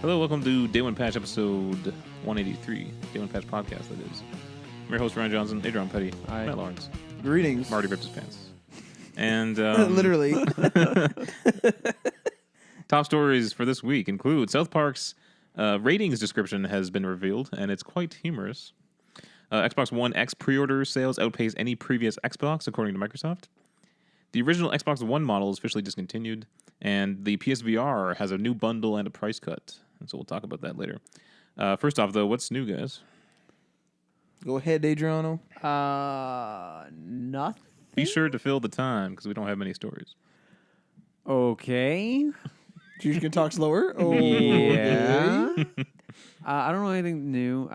Hello, welcome to Day One Patch episode 183. Day One Patch podcast, that is. I'm your host, Ryan Johnson, Adrian Petty, Hi. Matt Lawrence. Greetings. Marty ripped his pants. And Literally. top stories for this week include South Park's ratings description has been revealed, and it's quite humorous. Xbox One X pre-order sales outpace any previous Xbox, according to Microsoft. The original Xbox One model is officially discontinued, and the PSVR has a new bundle and a price cut. And so we'll talk about that later. First off, though, what's new, guys? Go ahead, Adriano. Nothing. Be sure to fill the time, because we don't have many stories. Okay. You can talk slower. Oh, Yeah. okay. I don't know anything new.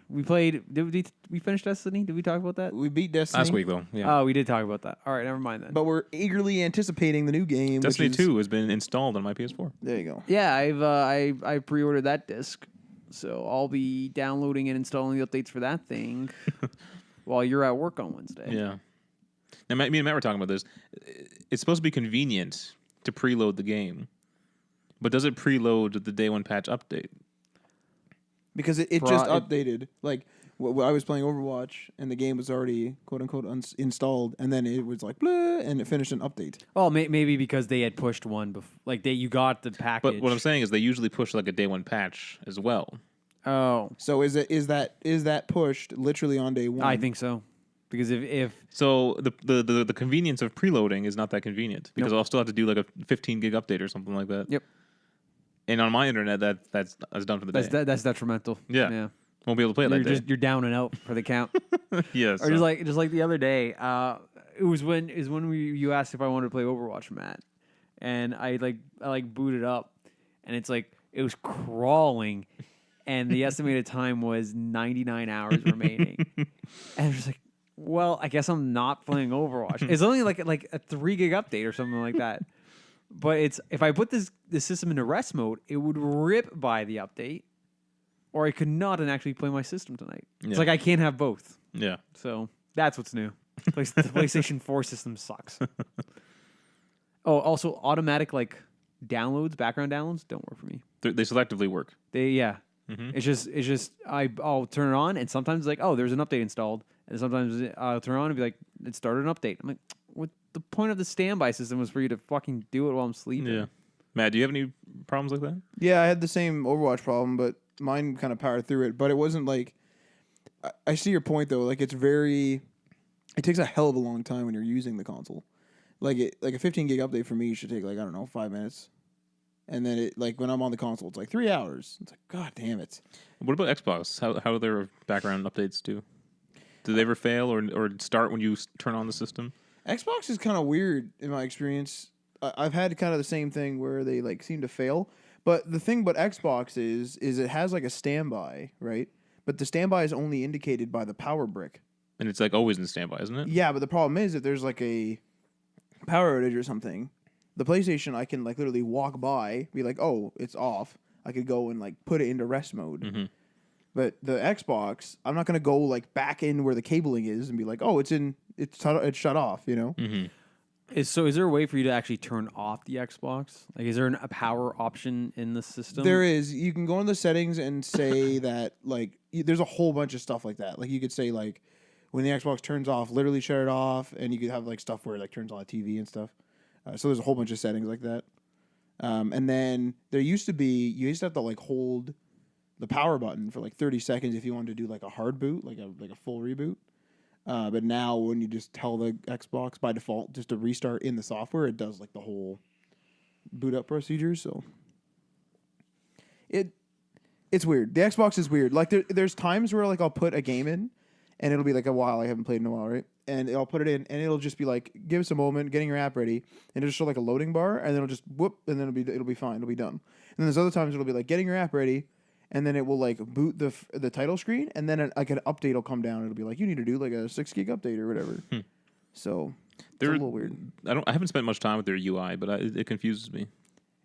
We played. Did we finish Destiny? Did we talk about that? We beat Destiny. Last week, though. Yeah. Oh, we did talk about that. All right, never mind then. But we're eagerly anticipating the new game. Destiny which is, 2 has been installed on my PS4. There you go. Yeah, I pre-ordered that disc, so I'll be downloading and installing the updates for that thing while you're at work on Wednesday. Yeah. Now, me and Matt were talking about this. It's supposed to be convenient to preload the game, but does it preload the Day One Patch update? Because it just updated. Like, I was playing Overwatch, and the game was already, quote-unquote, installed, and then it was like, blah, and it finished an update. Well, maybe because they had pushed one you got the package. But what I'm saying is they usually push like a Day One Patch as well. Oh, So is that pushed literally on day one? I think so. Because if So the convenience of preloading is not that convenient because I'll still have to do like a 15 gig update or something like that. Yep. And on my internet, that's done for the day. that's detrimental. Yeah. Won't be able to play it that day. You're down and out for the count. Yes. Or just like the other day, it was when you asked if I wanted to play Overwatch, Matt, and I booted up, and it's like it was crawling, and the estimated time was 99 hours remaining, and I was like, well, I guess I'm not playing Overwatch. It's only like a 3 gig update or something like that, but it's if I put this system into rest mode, it would rip by the update. Or I could not and actually play my system tonight. Yeah. It's like I can't have both. Yeah. So that's what's new. The PlayStation 4 system sucks. Oh, also automatic downloads, background downloads don't work for me. They selectively work. Mm-hmm. It's just I'll turn it on and sometimes it's like, oh, there's an update installed, and sometimes I'll turn it on and be like, it started an update. I'm like, what the point of the standby system was for you to fucking do it while I'm sleeping. Yeah. Matt, do you have any problems like that? Yeah, I had the same Overwatch problem, but mine kind of powered through it. But it wasn't like... I see your point, though. Like, it takes a hell of a long time when you're using the console. Like a 15 gig update for me should take, 5 minutes. And then, when I'm on the console, it's 3 hours. It's like, God damn it. What about Xbox? How do their background updates do? Do they ever fail or start when you turn on the system? Xbox is kind of weird, in my experience. I've had kind of the same thing where they, seem to fail. But the thing about Xbox is it has a standby, right? But the standby is only indicated by the power brick. And it's always in standby, isn't it? Yeah, but the problem is if there's a power outage or something, the PlayStation I can literally walk by, be like, oh, it's off. I could go and put it into rest mode. Mm-hmm. But the Xbox, I'm not gonna go back in where the cabling is and be like, oh, it's shut off, you know? Mm-hmm. Is there a way for you to actually turn off the Xbox? Is there a power option in the system? There is. You can go in the settings and say that there's a whole bunch of stuff like that. You could say when the Xbox turns off, literally shut it off, and you could have stuff where it turns on the TV and stuff. So there's a whole bunch of settings like that. And then you used to have to hold the power button for 30 seconds if you wanted to do a hard boot, like a full reboot. But now when you just tell the Xbox by default just to restart in the software, it does the whole boot up procedure. So it's weird. The Xbox is weird. There's times where I'll put a game in and it'll be a while I haven't played in a while, right? And I'll put it in and it'll just be give us a moment, getting your app ready, and it'll show a loading bar, and then it'll just whoop, and then it'll be fine, it'll be done. And then there's other times it'll be getting your app ready. And then it will boot the title screen, and then an update will come down. It'll be you need to do a 6 gig update or whatever. So it's a little weird. I haven't spent much time with their UI, but it confuses me.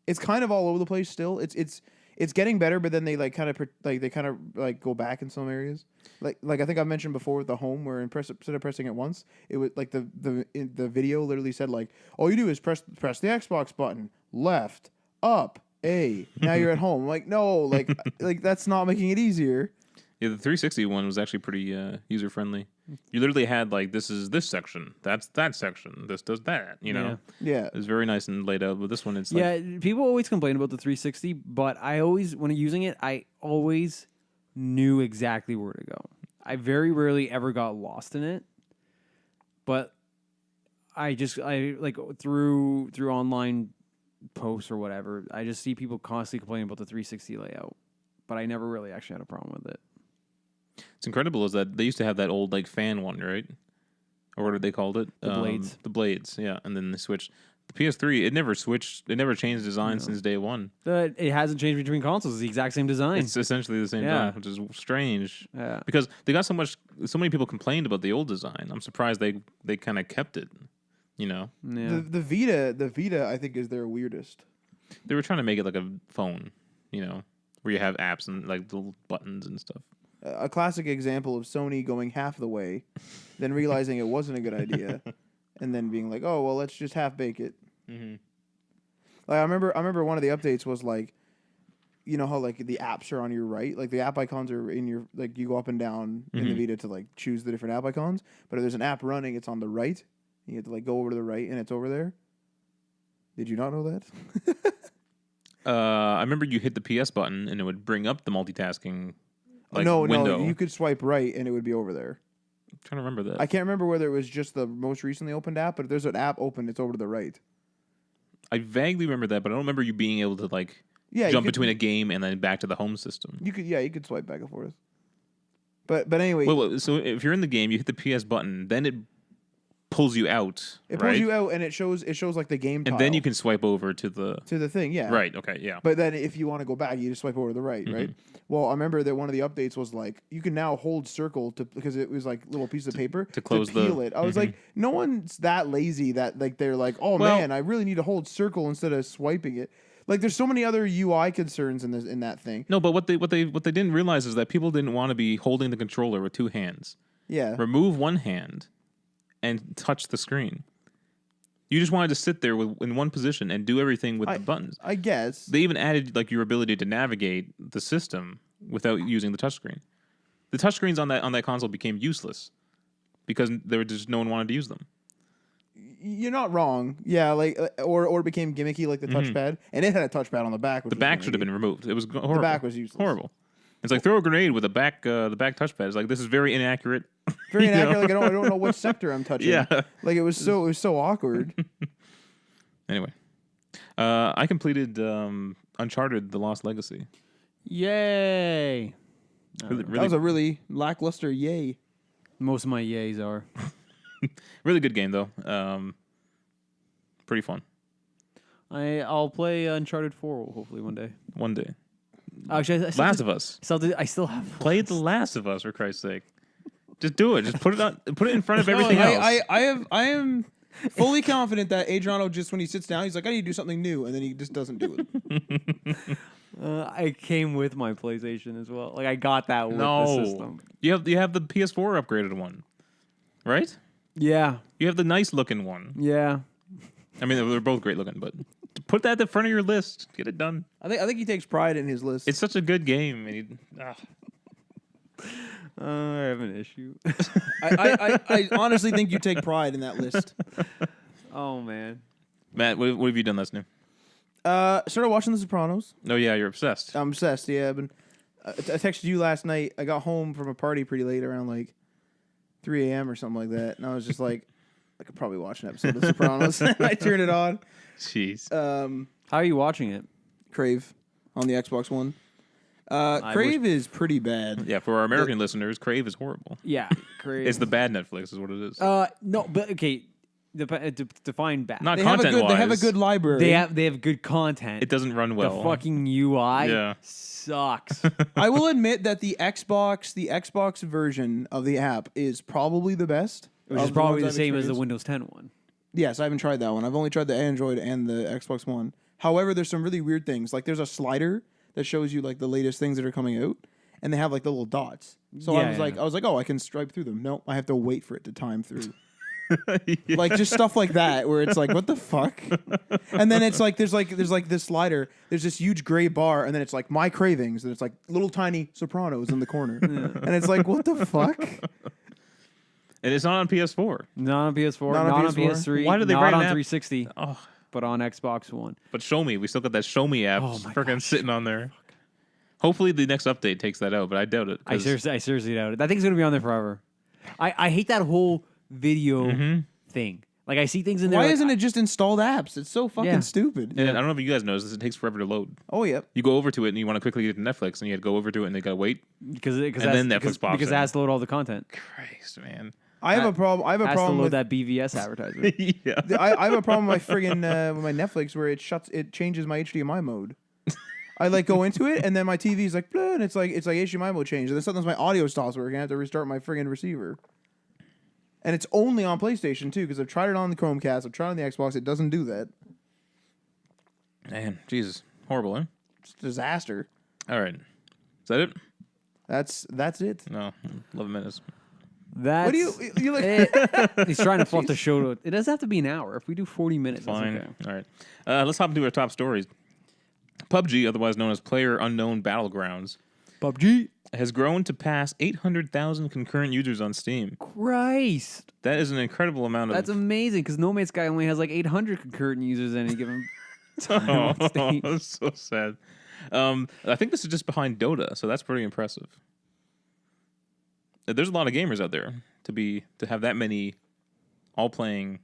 It's kind of all over the place still. It's getting better, but then they go back in some areas. I think I mentioned before with the home, where instead of pressing it once, it would the video literally said all you do is press the Xbox button, left, up, A. Now you're at home. I'm like, no, like that's not making it easier. Yeah, the 360 one was actually pretty user friendly. You literally had like, this is this section, that's that section, this does that. You know, Yeah. it was very nice and laid out. But this one, it's Yeah, like, people always complain about the 360, but I always, when using it, I always knew exactly where to go. I very rarely ever got lost in it, but I like through online posts or whatever, I just see people constantly complaining about the 360 layout, but I never really actually had a problem with it. it's incredible is that they used to have that old like fan one, right? Or what did they called it? The blades. The blades, yeah. And then they switched. The PS3, it never switched. It never changed design since day one. But it hasn't changed between consoles. It's the exact same design. It's essentially the same Yeah. design, which is strange. Yeah. Because they got so many people complained about the old design. I'm surprised they kind of kept it. You know, Yeah. The Vita, I think, is their weirdest. they were trying to make it like a phone. You know, where you have apps and like little buttons and stuff. A classic example of Sony going half the way, then realizing it wasn't a good idea, and then being like, "Oh well, let's just half bake it." Mm-hmm. Like I remember one of the updates was like, you know how like the apps are on your right, like the app icons are in your like you go up and down in the Vita to like choose the different app icons, but if there's an app running, it's on the right. You have to like go over to the right, and it's over there. Did you not know that? I remember you hit the PS button and it would bring up the multitasking. Like, no, window. you could swipe right, and it would be over there. I'm trying to remember that. I can't remember whether it was just the most recently opened app, but if there's an app open, it's over to the right. I vaguely remember that, but I don't remember you being able to like Yeah, jump between a game and then back to the home system. You could swipe back and forth. But anyway, Well, so if you're in the game, you hit the PS button, then it pulls you out. it right? pulls you out and it shows like the game tile and then you can swipe over to the thing, yeah. right. Okay, yeah. But then if you want to go back, you just swipe over to the right, right? Well, I remember that one of the updates was like you can now hold circle because it was like little piece of paper to close to peel it. I was like, no one's that lazy that like they're like, oh man, I really need to hold circle instead of swiping it. Like there's so many other UI concerns in that thing. No, but what they didn't realize is that people didn't want to be holding the controller with two hands. Yeah. Remove one hand and touch the screen. You just wanted to sit there in one position and do everything with the buttons. I guess. They even added like your ability to navigate the system without using the touchscreen. The touchscreens on that console became useless because no one wanted to use them. You're not wrong. Yeah, like or it became gimmicky like the touchpad, and it had a touchpad on the back. Which The back should have been removed. It was horrible. The back was useless. Horrible. It's like throw a grenade with the back touchpad. It's like this is very inaccurate. Very inaccurate. Like I don't know what sector I'm touching. Yeah. Like it was so awkward. Anyway, I completed Uncharted: The Lost Legacy. Yay! Really, That was a really lackluster yay. Most of my yays are. really good game though. Pretty fun. I'll play Uncharted 4 hopefully one day. One day. Actually, Last of Us. I still have. Play The Last of Us for Christ's sake. Just do it. Just put it in front of everything else. I am fully confident that Adriano just when he sits down, he's like, I need to do something new, and then he just doesn't do it. I came with my PlayStation as well. Like I got that with the system. You have the PS4 upgraded one, right? Yeah. You have the nice looking one. Yeah. I mean, they're both great looking, but put that at the front of your list. Get it done. I think he takes pride in his list. It's such a good game. And I have an issue. I honestly think you take pride in that list. Oh man. Matt, what have you done that's new? Started watching The Sopranos. Oh yeah, you're obsessed. I'm obsessed. Yeah, I've been. I texted you last night. I got home from a party pretty late, around like 3 a.m. or something like that, and I was just like, I could probably watch an episode of The Sopranos. I turned it on. Jeez. How are you watching it? Crave on the Xbox One. Crave is pretty bad. Yeah, for our American listeners, Crave is horrible. Yeah, Crave. It's the bad Netflix, is what it is. No, but okay. Define bad. Not They have content-wise. They have a good library. They have good content. It doesn't run well. The fucking UI Yeah. sucks. I will admit that the Xbox version of the app is probably the best. Which is of probably the ones I've same as the experienced. Windows 10 one. Yes, I haven't tried that one. I've only tried the Android and the Xbox One. However, there's some really weird things. Like there's a slider that shows you like the latest things that are coming out, and they have like the little dots. So I was like, oh, I can stripe through them. No, I have to wait for it to time through. Yeah. Like just stuff like that where it's like, what the fuck? And then it's like there's this slider, there's this huge gray bar, and then it's like my cravings, and it's like little tiny Sopranos in the corner. And it's like, what the fuck? And it's not on PS4. Not on PS4, Not not on on PS4. PS3, Why did they not write on an app? 360, Oh, but on Xbox One. but Show Me. We still got that Show Me app Oh my freaking gosh. sitting on there. Hopefully the next update takes that out, but I doubt it. I 'cause- seriously doubt it. That thing's gonna be on there forever. I hate that whole video thing. Like I see things in there. Why like, isn't it just installed apps? It's so fucking Yeah. stupid. And I don't know if you guys noticed this. It takes forever to load. Oh yeah. You go over to it and you want to quickly get to Netflix, and you had to go over to it and they gotta wait. because And then Netflix pops because it in. has to load all the content. Christ, man. I have a problem. I have a Has to problem load with that BVS advertisement. Yeah. I have a problem with my friggin' with my Netflix where it changes my HDMI mode. I like go into it and then my TV's like, blah, and it's like HDMI mode change. And then sometimes my audio stops working. I have to restart my friggin' receiver. And it's only on PlayStation too, because I've tried it on the Chromecast, I've tried it on the Xbox. It doesn't do that. Man, Jesus. Horrible, eh? It's a disaster. All right. Is that it? That's it. No. 11 minutes. That's What do you like? He's trying to fluff the show. It doesn't have to be an hour. If we do 40 minutes, Fine. that's okay. All right. Let's hop into our top stories. PUBG, otherwise known as Player Unknown Battlegrounds, PUBG. has grown to pass 800,000 concurrent users on Steam. Christ. That is an incredible amount of... That's amazing because No Man's Sky only has like 800 concurrent users at any given time on Steam. That's so sad. I think this is just behind Dota, so that's pretty impressive. There's a lot of gamers out there to have that many all playing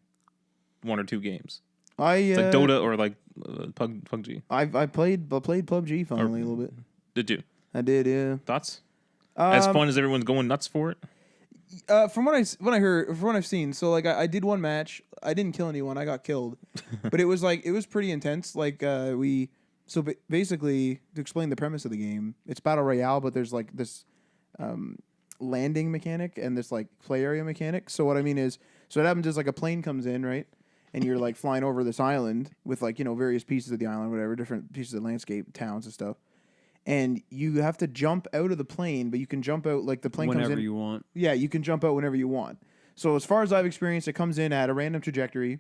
one or two games. It's like Dota or like PUBG. I played PUBG finally a little bit. Did you? I did, yeah. Thoughts? As Um, fun as everyone's going nuts for it? From what I heard, from what I've seen, so like I did one match. I didn't kill anyone. I got killed, but it was pretty intense. Like basically to explain the premise of the game, it's battle royale, but there's like this landing mechanic and this like play area mechanic. So what I mean is, so what happens is like a plane comes in, right, and you're like flying over this island with like various pieces of the island, whatever, different pieces of landscape, towns and stuff. And you have to jump out of the plane, but you can jump out like the plane comes in. Whenever you want. Yeah, you can jump out whenever you want. So as far as I've experienced, it comes in at a random trajectory,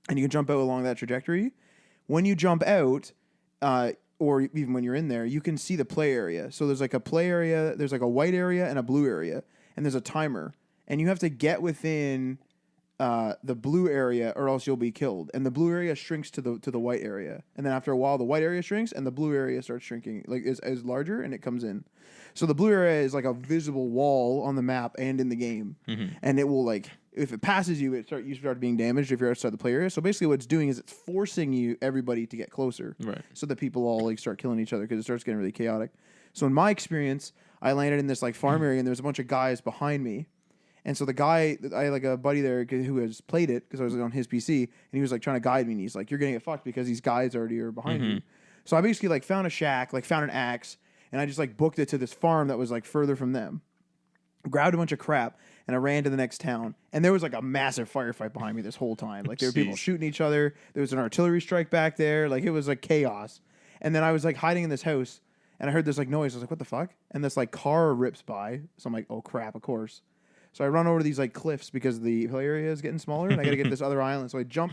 and you can jump out along that trajectory. When you jump out, or even when you're in there, you can see the play area. So there's like a play area, there's like a white area and a blue area, and there's a timer. And you have to get within the blue area, or else you'll be killed. And the blue area shrinks to the white area, and then after a while, the white area shrinks, and the blue area starts shrinking, like is larger, and it comes in. So the blue area is like a visible wall on the map and in the game, and it will like if it passes you, you start being damaged if you're outside the play area. So basically, what it's doing is it's forcing everybody to get closer, Right. so that people all like start killing each other because it starts getting really chaotic. So in my experience, I landed in this like farm area, and there's a bunch of guys behind me. And so the guy, I had like a buddy there who has played it because I was on his PC, and he was like trying to guide me, and he's like, "You're gonna get fucked because these guys already are behind you." So I basically like found a shack, like found an axe, and I just like booked it to this farm that was like further from them. Grabbed a bunch of crap, and I ran to the next town. And there was like a massive firefight behind me this whole time. Like there were people Jeez. shooting each other. There was an artillery strike back there. Like it was like chaos. And then I was like hiding in this house, and I heard this like noise. I was like, "What the fuck?" And this like car rips by. So I'm like, "Oh crap!" Of course. So I run over to these like cliffs because the play area is getting smaller, and I got to get this other island. So I jump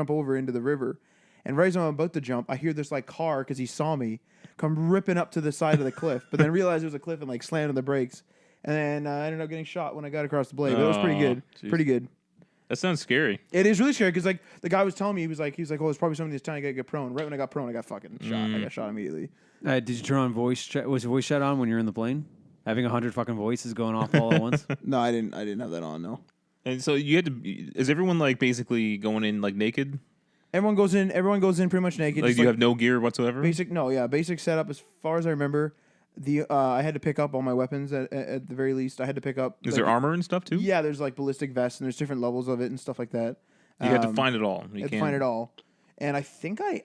over into the river, and right as I'm about to jump, I hear this like car because he saw me come ripping up to the side of the cliff, but then realized it was a cliff and like slammed on the brakes, and then I ended up getting shot when I got across the blade. But it was pretty good, Geez. pretty good. That sounds scary. It is really scary because like the guy was telling me he was like, "Oh, it's probably somebody that's trying to get prone." Right when I got prone, I got fucking shot. I got shot immediately. Did you turn on voice chat? Was voice chat on when you're in the plane? Having 100 fucking voices going off all at once? No, I didn't have that on. No. And so you had to... Is everyone like basically going in like naked? Everyone goes in pretty much naked. Like just, you have no gear whatsoever? Basic setup as far as I remember. I had to pick up all my weapons at the very least. I had to pick up. Is there armor and stuff too? Yeah, there's like ballistic vests, and there's different levels of it and stuff like that. You had to find it all. You had to can't... find it all. And I think I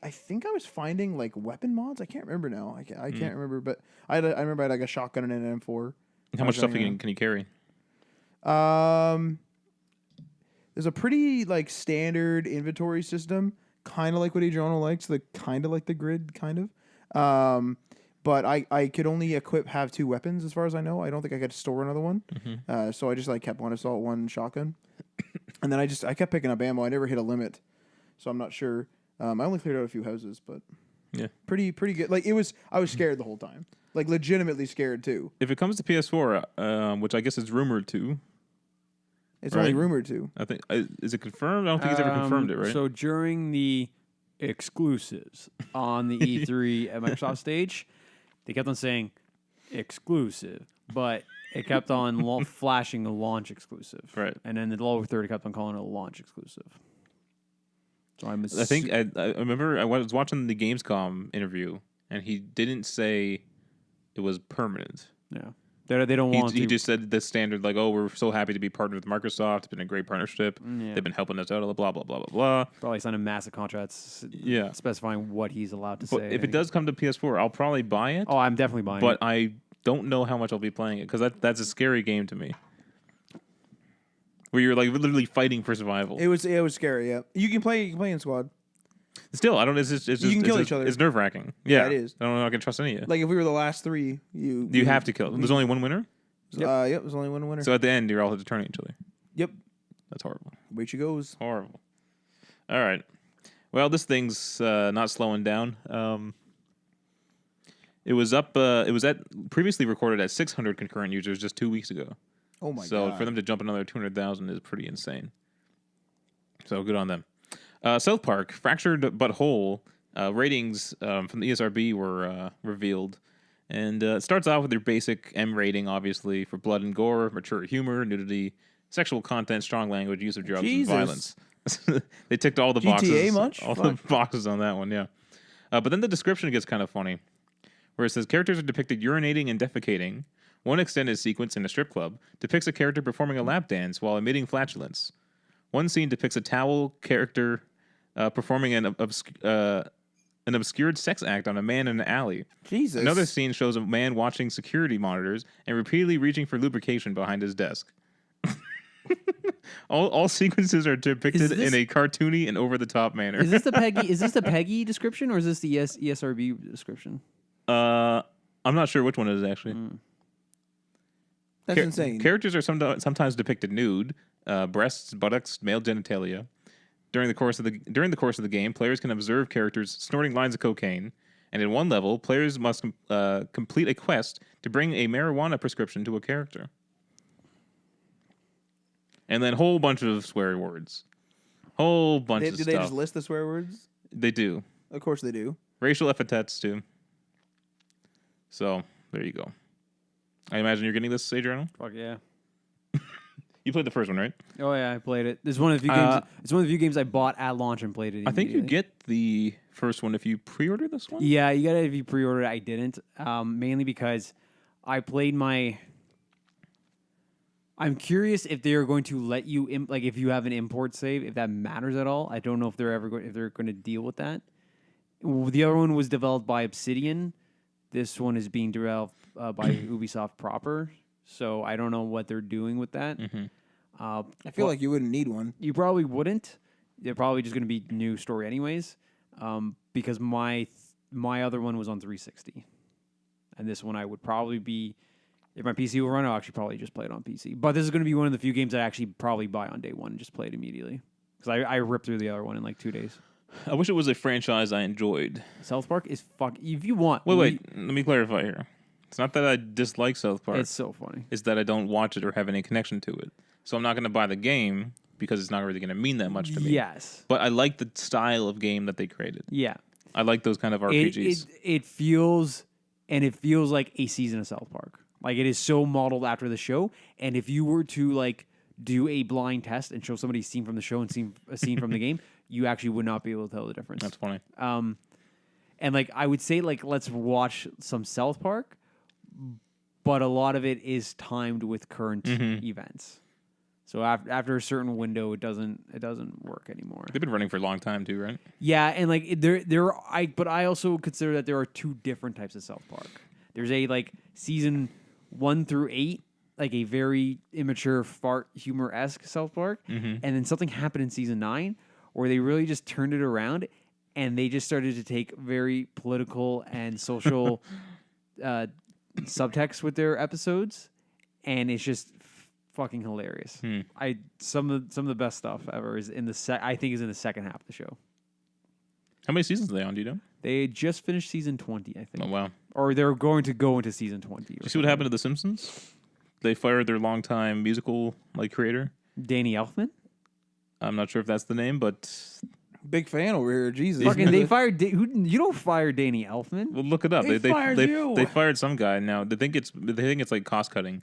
was finding like weapon mods. I can't remember now. I can't remember, but I remember I had like a shotgun and an M4. How much stuff can you carry? There's a pretty like standard inventory system, kind of like what Adriano likes, kind of like the grid, kind of. But I could only have 2 weapons as far as I know. I don't think I could store another one. So I just like kept one assault, one shotgun. And then I kept picking up ammo. I never hit a limit, so I'm not sure. I only cleared out a few houses, but Yeah. pretty good. Like I was scared the whole time, like legitimately scared too. If it comes to PS4, which I guess is rumored to, It's Right. only rumored to. I think is it confirmed? I don't think he's ever confirmed it, right? So during the exclusives on the E3 at Microsoft stage, they kept on saying exclusive, but it kept on flashing a launch exclusive. Right. And then the lower third kept on calling it a launch exclusive. So I think I remember I was watching the Gamescom interview, and he didn't say it was permanent. yeah. They don't want He to. just said the standard, like, oh, we're so happy to be partnered with Microsoft. It's been a great partnership. Yeah. They've been helping us out, blah, blah, blah, blah, blah. Probably signing massive contracts Yeah. specifying what he's allowed to But say. if it does come to PS4, I'll probably buy it. Oh, I'm definitely buying but it. I don't know how much I'll be playing it, because that's a scary game to me. Where you're like literally fighting for survival. It was scary. Yeah, you can play in squad. Still, I don't. It's just. You can kill each other. It's nerve wracking. Yeah, it is. I don't know if I can trust any of you. Like if we were the last three, you have to kill. There's only one winner. Yep, there's only one winner. So at the end, you're all turning each other. Yep, That's horrible. away she goes. Horrible. All right. Well, this thing's not slowing down. It was up. It was previously recorded at 600 concurrent users just 2 weeks ago. Oh my god! So for them to jump another 200,000 is pretty insane. So good on them. South Park, Fractured But Whole, ratings from the ESRB were revealed. And it starts off with your basic M rating, obviously, for blood and gore, mature humor, nudity, sexual content, strong language, use of drugs, Jesus. and violence. They ticked all the GTA boxes. much? All Fuck. the boxes on that one, yeah. But then the description gets kind of funny, where it says characters are depicted urinating and defecating. One extended sequence in a strip club depicts a character performing a lap dance while emitting flatulence. One scene depicts a towel character performing an obscured sex act on a man in an alley. Jesus. Another scene shows a man watching security monitors and repeatedly reaching for lubrication behind his desk. all sequences are depicted in a cartoony and over-the-top manner. Is this the Peggy? Is this the Peggy description or is this the ESRB description? I'm not sure which one it is actually. That's insane. Characters are sometimes depicted nude, breasts, buttocks, male genitalia. During the course of the game, players can observe characters snorting lines of cocaine, and in one level, players must complete a quest to bring a marijuana prescription to a character. And then a whole bunch of swear words. Whole bunch of Do stuff. they just list the swear words? They do. Of course they do. Racial epithets, too. So, there you go. I imagine you're getting this, Adriano? Fuck yeah. You played the first one, right? Oh yeah, I played it. This is one of the few games. It's one of the few games I bought at launch and played it. I think you immediately. get the first one if you pre-order this one. Yeah, you got it if you pre-order it. I didn't, mainly because I played my. I'm curious if they are going to let you like if you have an import save, if that matters at all. I don't know if they're going to deal with that. The other one was developed by Obsidian. This one is being developed by Ubisoft proper. So I don't know what they're doing with that. Mm-hmm. I feel like you wouldn't need one. You probably wouldn't. They're probably just going to be new story anyways. Because my other one was on 360, and this one I would probably be, if my PC will run, I'll actually probably just play it on PC. But this is going to be one of the few games I actually probably buy on day one and just play it immediately. Because I ripped through the other one in like 2 days. I wish it was a franchise I enjoyed. South Park is if you want. Wait. Let me clarify here. It's not that I dislike South Park. It's so funny. It's that I don't watch it or have any connection to it. So I'm not going to buy the game because it's not really going to mean that much to me. Yes. But I like the style of game that they created. Yeah. I like those kind of RPGs. It feels like a season of South Park. Like it is so modeled after the show. And if you were to like do a blind test and show somebody a scene from the show and a scene from the game, you actually would not be able to tell the difference. That's funny. And like I would say like let's watch some South Park, but a lot of it is timed with current events. So after a certain window, it doesn't work anymore. They've been running for a long time too, right? Yeah, and like but I also consider that there are two different types of South Park. There's a like season 1 through 8, like a very immature fart humor-esque South Park, and then something happened in season 9 where they really just turned it around and they just started to take very political and social subtext with their episodes, and it's just fucking hilarious. Hmm. Some of the best stuff ever is in the I think is in the second half of the show. How many seasons are they on? Do you know? They just finished season 20, I think. Oh wow! Or they're going to go into season 20. Did you see what happened to The Simpsons? They fired their longtime musical creator. Danny Elfman? I'm not sure if that's the name, but Big fan over here. Jesus. Fucking they fired you don't fire Danny Elfman. well, look it up. They fired you. They fired some guy. Now they think it's like cost cutting.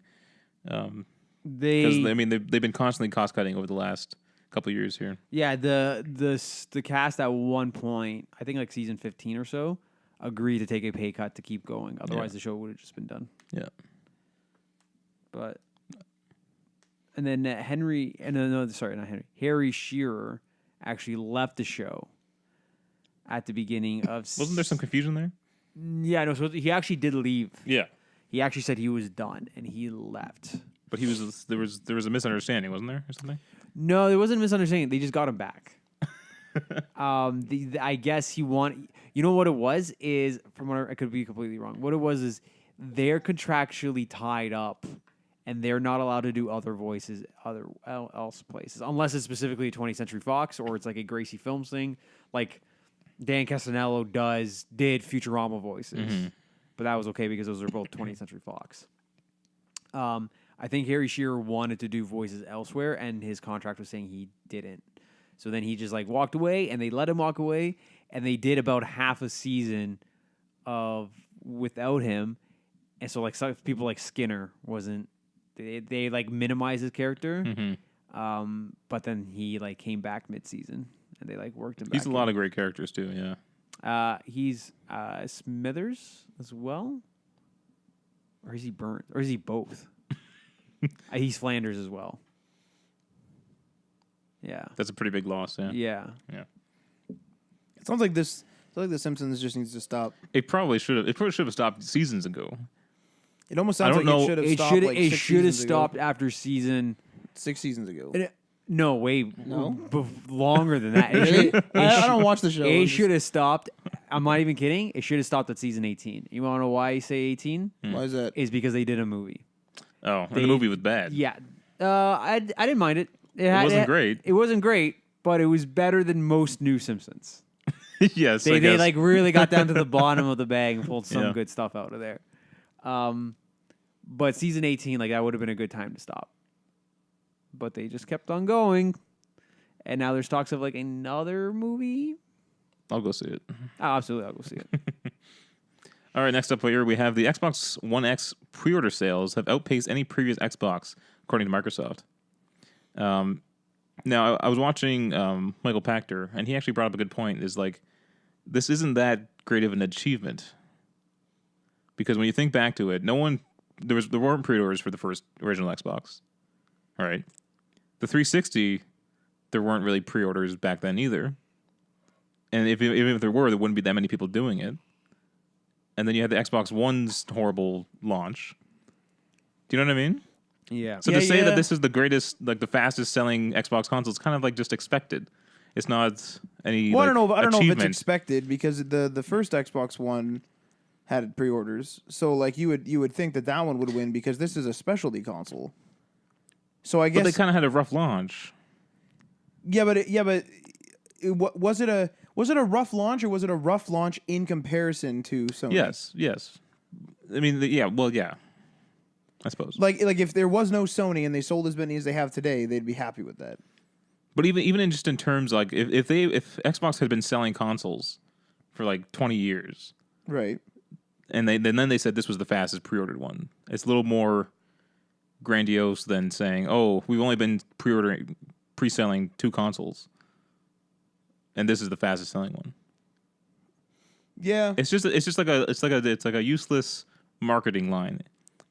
Because They they've been constantly cost cutting over the last couple of years here. Yeah, the cast at one point, I think like season 15 or so, agreed to take a pay cut to keep going. Otherwise, the show would have just been done. Yeah. But and then Harry Shearer actually left the show at the beginning of. Wasn't there some confusion there? Yeah, no. So he actually did leave. Yeah. He actually said he was done and he left. But there was a misunderstanding, wasn't there, or something? No, there wasn't a misunderstanding. They just got him back. I guess he want. You know what it was is from what I could be completely wrong. What it was is they're contractually tied up, and they're not allowed to do other voices else places unless it's specifically 20th Century Fox or it's like a Gracie Films thing. Like Dan Castellaneta did Futurama voices, but that was okay because those are both 20th Century Fox. I think Harry Shearer wanted to do voices elsewhere, and his contract was saying he didn't. So then he just walked away, and they let him walk away, and they did about half a season of without him, and so some people like Skinner wasn't. They minimized his character, but then he came back mid-season, and they worked him. He's back a lot of great characters too. Yeah. He's Smithers as well, or is he Burnt, or is he both? He's Flanders as well. Yeah. That's a pretty big loss. Yeah. Yeah. Yeah. It sounds like this. I feel like The Simpsons just needs to stop. It probably should have stopped seasons ago. It almost I sounds don't like know. it should have It stopped. should Like it 6 should have seasons stopped ago. after season. 6 seasons ago. No, way No? longer than that. It Really? should- I don't watch the show. It should have stopped. I'm not even kidding. It should have stopped at season 18. You want to know why I say 18? Why is that? Is because they did a movie. Oh, and the movie was bad. Yeah. I didn't mind it. wasn't great. It wasn't great, but it was better than most new Simpsons. Yes. They I guess. really got down to the bottom of the bag and pulled some Yeah. good stuff out of there. But season 18, that would have been a good time to stop. But they just kept on going, and now there's talks of another movie. I'll go see it. Oh, absolutely, I'll go see it. All right, next up here we have the Xbox One X pre-order sales have outpaced any previous Xbox, according to Microsoft. Now, I was watching Michael Pachter, and he actually brought up a good point. Is this isn't that great of an achievement, because when you think back to it, there weren't pre-orders for the first original Xbox. All right, the 360, there weren't really pre-orders back then either, and even if there wouldn't be that many people doing it. And then you had the Xbox One's horrible launch. Do you know what I mean? Yeah. So to say that this is the greatest, the fastest selling Xbox console is kind of just expected. It's not any. Well, I don't know. I don't know if it's achievement. expected because the first Xbox One had pre-orders, so you would think that one would win because this is a specialty console. So I guess. But they kind of had a rough launch. Yeah, but was it a rough launch or was it a rough launch in comparison to Sony? Yes. I mean, yeah. I suppose. If there was no Sony and they sold as many as they have today, they'd be happy with that. But even just in terms if Xbox had been selling consoles for 20 years, right? And then they said this was the fastest pre-ordered one, it's a little more grandiose than saying, oh, we've only been pre-selling 2 consoles, and this is the fastest selling one. Yeah, It's like a useless marketing line.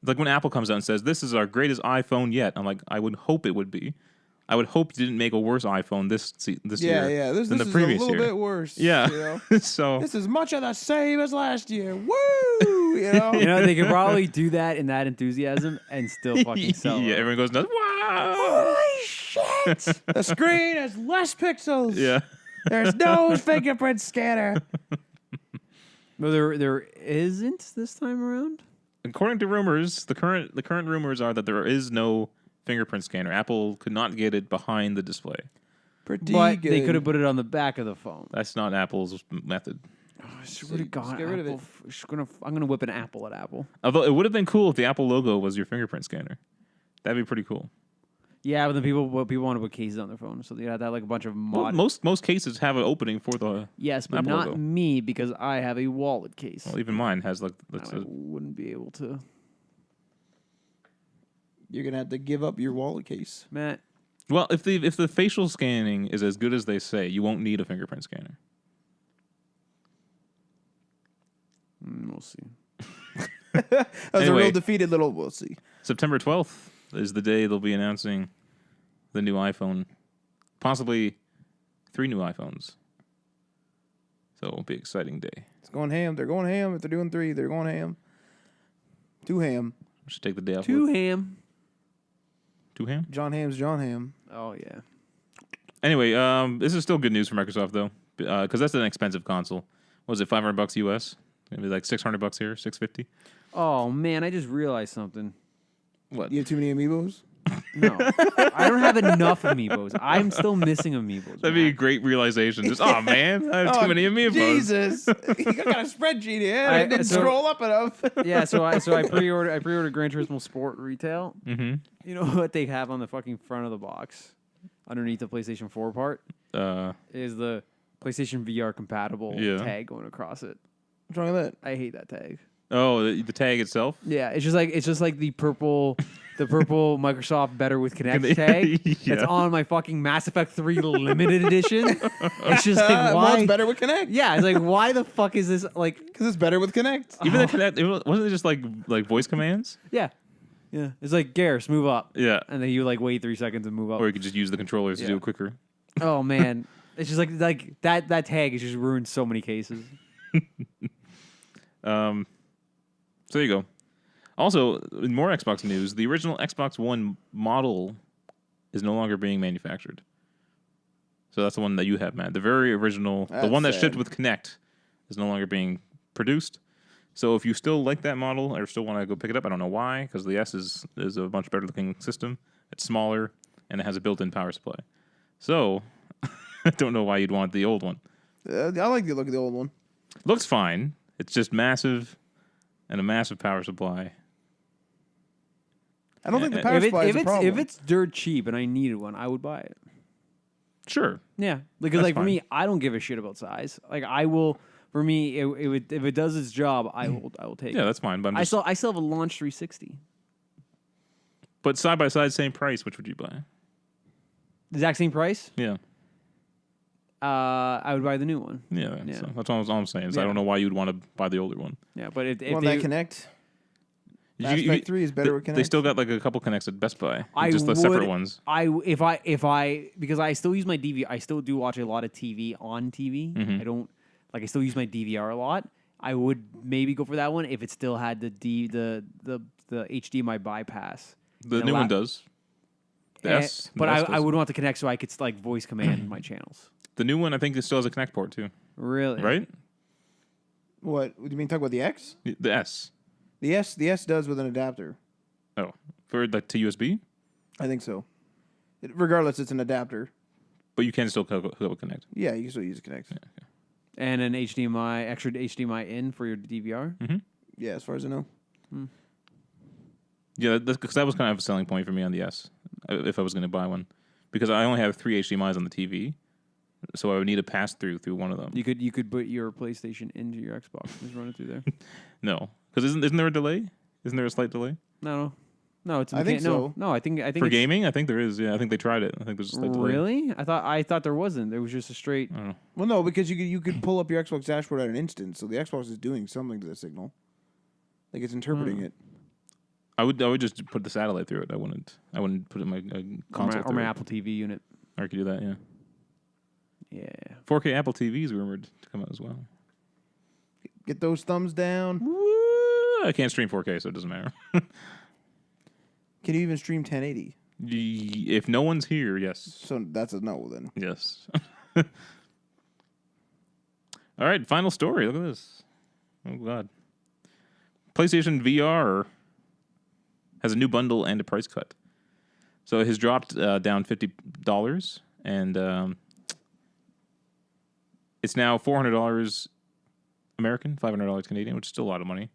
Like when Apple comes out and says this is our greatest iPhone yet, I'm like, I would hope it would be. I would hope you didn't make a worse iPhone this year This than the is previous a little year. bit worse. Yeah. So this is much of the same as last year. Woo! They could probably do that in that enthusiasm and still fucking sell. yeah, it. everyone goes nuts. Wow! Holy shit! The screen has less pixels. Yeah. There's no fingerprint scanner. Well, there isn't this time around. According to rumors, the current rumors are that there is no fingerprint scanner. Apple could not get it behind the display. Pretty But good. they could have put it on the back of the phone. That's not Apple's method. I swear to God, get rid of Apple, I'm gonna whip an apple at Apple. Although it would have been cool if the Apple logo was your fingerprint scanner. That'd be pretty cool. Yeah, but then people want to put cases on their phone, so they had that like a bunch of mod. Well, most cases have an opening for the. Yes, but Apple not logo. me because I have a wallet case. Well, even mine has like. I wouldn't be able to. You're gonna have to give up your wallet case. Matt, Well, if the facial scanning is as good as they say, you won't need a fingerprint scanner. we'll see. That was a Anyway. real defeated little. We'll see. September 12th is the day they'll be announcing the new iPhone, possibly 3 new iPhones. So it'll be an exciting day. It's going ham. They're going ham. If they're doing 3, they're going ham. 2 ham. We should take the day off. Two work. ham. 2 ham? John Ham's John Ham. Oh yeah. Anyway, this is still good news for Microsoft though, because that's an expensive console. What was it, $500 US? Maybe like $600 here, $650. Oh man, I just realized something. What? You have too many amiibos? No, I don't have enough amiibos. I'm still missing amiibos. That'd be a Matt. great realization. Just, oh man, I have too many amiibos. Jesus. You got a spreadsheet here. I didn't scroll up enough. Yeah, so I pre-ordered Gran Turismo Sport retail. Mm-hmm. You know what they have on the fucking front of the box, underneath the PlayStation 4 part, is the PlayStation VR compatible tag going across it. What's wrong with that? I hate that tag. Oh, the tag itself. Yeah, it's just like the purple Microsoft Better with Kinect tag Yeah. that's on my fucking Mass Effect 3 limited edition. It's just like Well, why? it's better with Kinect. Yeah, it's like why the fuck is this like? Because it's better with Kinect. Even the Kinect, wasn't it just like voice commands? Yeah, it's like Garrus, move up, Yeah. and then you like wait 3 seconds and move up. Or you could just use the controllers to do it quicker. Oh man, it's just like that tag has just ruined so many cases. So there you go. Also, in more Xbox news, the original Xbox One model is no longer being manufactured. So that's the one that you have, Matt. The very original, the That's one that sad. shipped with Kinect, is no longer being produced. So if you still like that model or still want to go pick it up, I don't know why, because the S is a much better looking system. It's smaller and it has a built-in power supply. So I don't know why you'd want the old one. I like the look of the old one. Looks fine. It's just massive and a massive power supply. I don't think the If power supply is a problem. If it's dirt cheap and I needed one, I would buy it. Sure. Yeah, because That's like fine. for me, I don't give a shit about size. Like I will, for me, if it does its job, I will take Yeah, it. that's fine. But I still have a launch 360. But side by side, same price. Which would you buy? Exact same price. Yeah, I would buy the new one. yeah. Yeah. So that's all I'm saying. Is I Yeah. don't know why you'd want to buy the older one. Yeah, but if want they, that Kinect? You- Mass you- Effect 3 is better with Kinect. They still got like a couple connects at Best Buy. I just the would, separate ones. if I because I still use my DVR. I still do watch a lot of TV on TV. Mm-hmm. I don't I still use my DVR a lot. I would maybe go for that one if it still had the HDMI bypass. The and new one allow- does. The Eh, S, but the S I does. would want to connect so I could like voice command my channels. The new one, I think, it still has a Connect port too. Really? Right? What? Do you mean talk about the X? The S. The S does with an adapter. Oh, for like to USB, I think so. Regardless, it's an adapter. but you can still hook up a Connect. Yeah, you can still use Kinect. And an extra HDMI in for your DVR. Yeah, as far as I know. Yeah, because that was kind of a selling point for me on the S, if I was going to buy one, because I only have 3 HDMI's on the TV, so I would need a pass through one of them. You could put your PlayStation into your Xbox. Just run it through there. No, because isn't there a delay? Isn't there a slight delay No. It's I think so. No, I think for it's, gaming? I think there is. Yeah, I think they tried it. I think there's a slight delay. Really? I thought there wasn't. There was just a straight. I don't know. Well, no, because you could pull up your Xbox dashboard at an instant, so the Xbox is doing something to the signal. Like it's interpreting it. I would just put the satellite through it. I wouldn't put it in my console. Or my through it. Apple TV unit. Or I could do that. Yeah. Yeah. 4K Apple TVs rumored to come out as well. Get those thumbs down. Woo! I can't stream 4K, so it doesn't matter. Can you even stream 1080? If no one's here, yes. So that's a no then. Yes. All right, final story. Look at this. Oh, God. PlayStation VR has a new bundle and a price cut. So it has dropped down $50, and it's now $400 American, $500 Canadian, which is still a lot of money.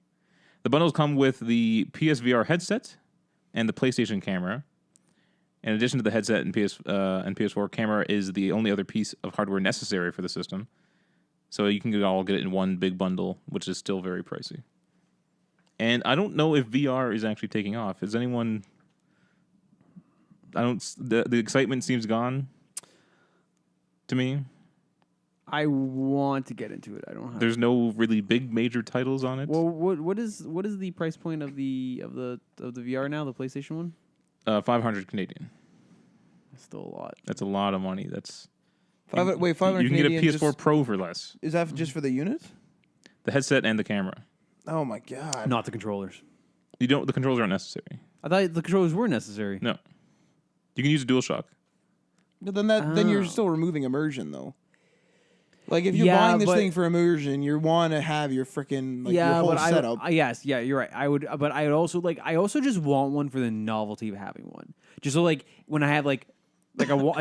The bundles come with the PSVR headset and the PlayStation camera. In addition to the headset and PS4, camera is the only other piece of hardware necessary for the system. So you can all get it in one big bundle, which is still very pricey. And I don't know if VR is actually taking off. Is anyone? The excitement seems gone to me. I want to get into it. I don't have. There's no really big major titles on it. Well, what is the price point of the VR now? The PlayStation one? 500 Canadian. That's still a lot. That's a lot of money. That's 500 You can Canadian get a PS4 just, Pro for less. Is that just for the unit? The headset and the camera. Oh my god! Not the controllers. You don't. The controls aren't necessary. I thought the controllers were necessary. No. You can use a DualShock. But then you're still removing immersion though. Like if you're buying this thing for immersion, you want to have your freaking your whole setup. Yes, you're right. I would, but I also I also just want one for the novelty of having one. Just so when I have I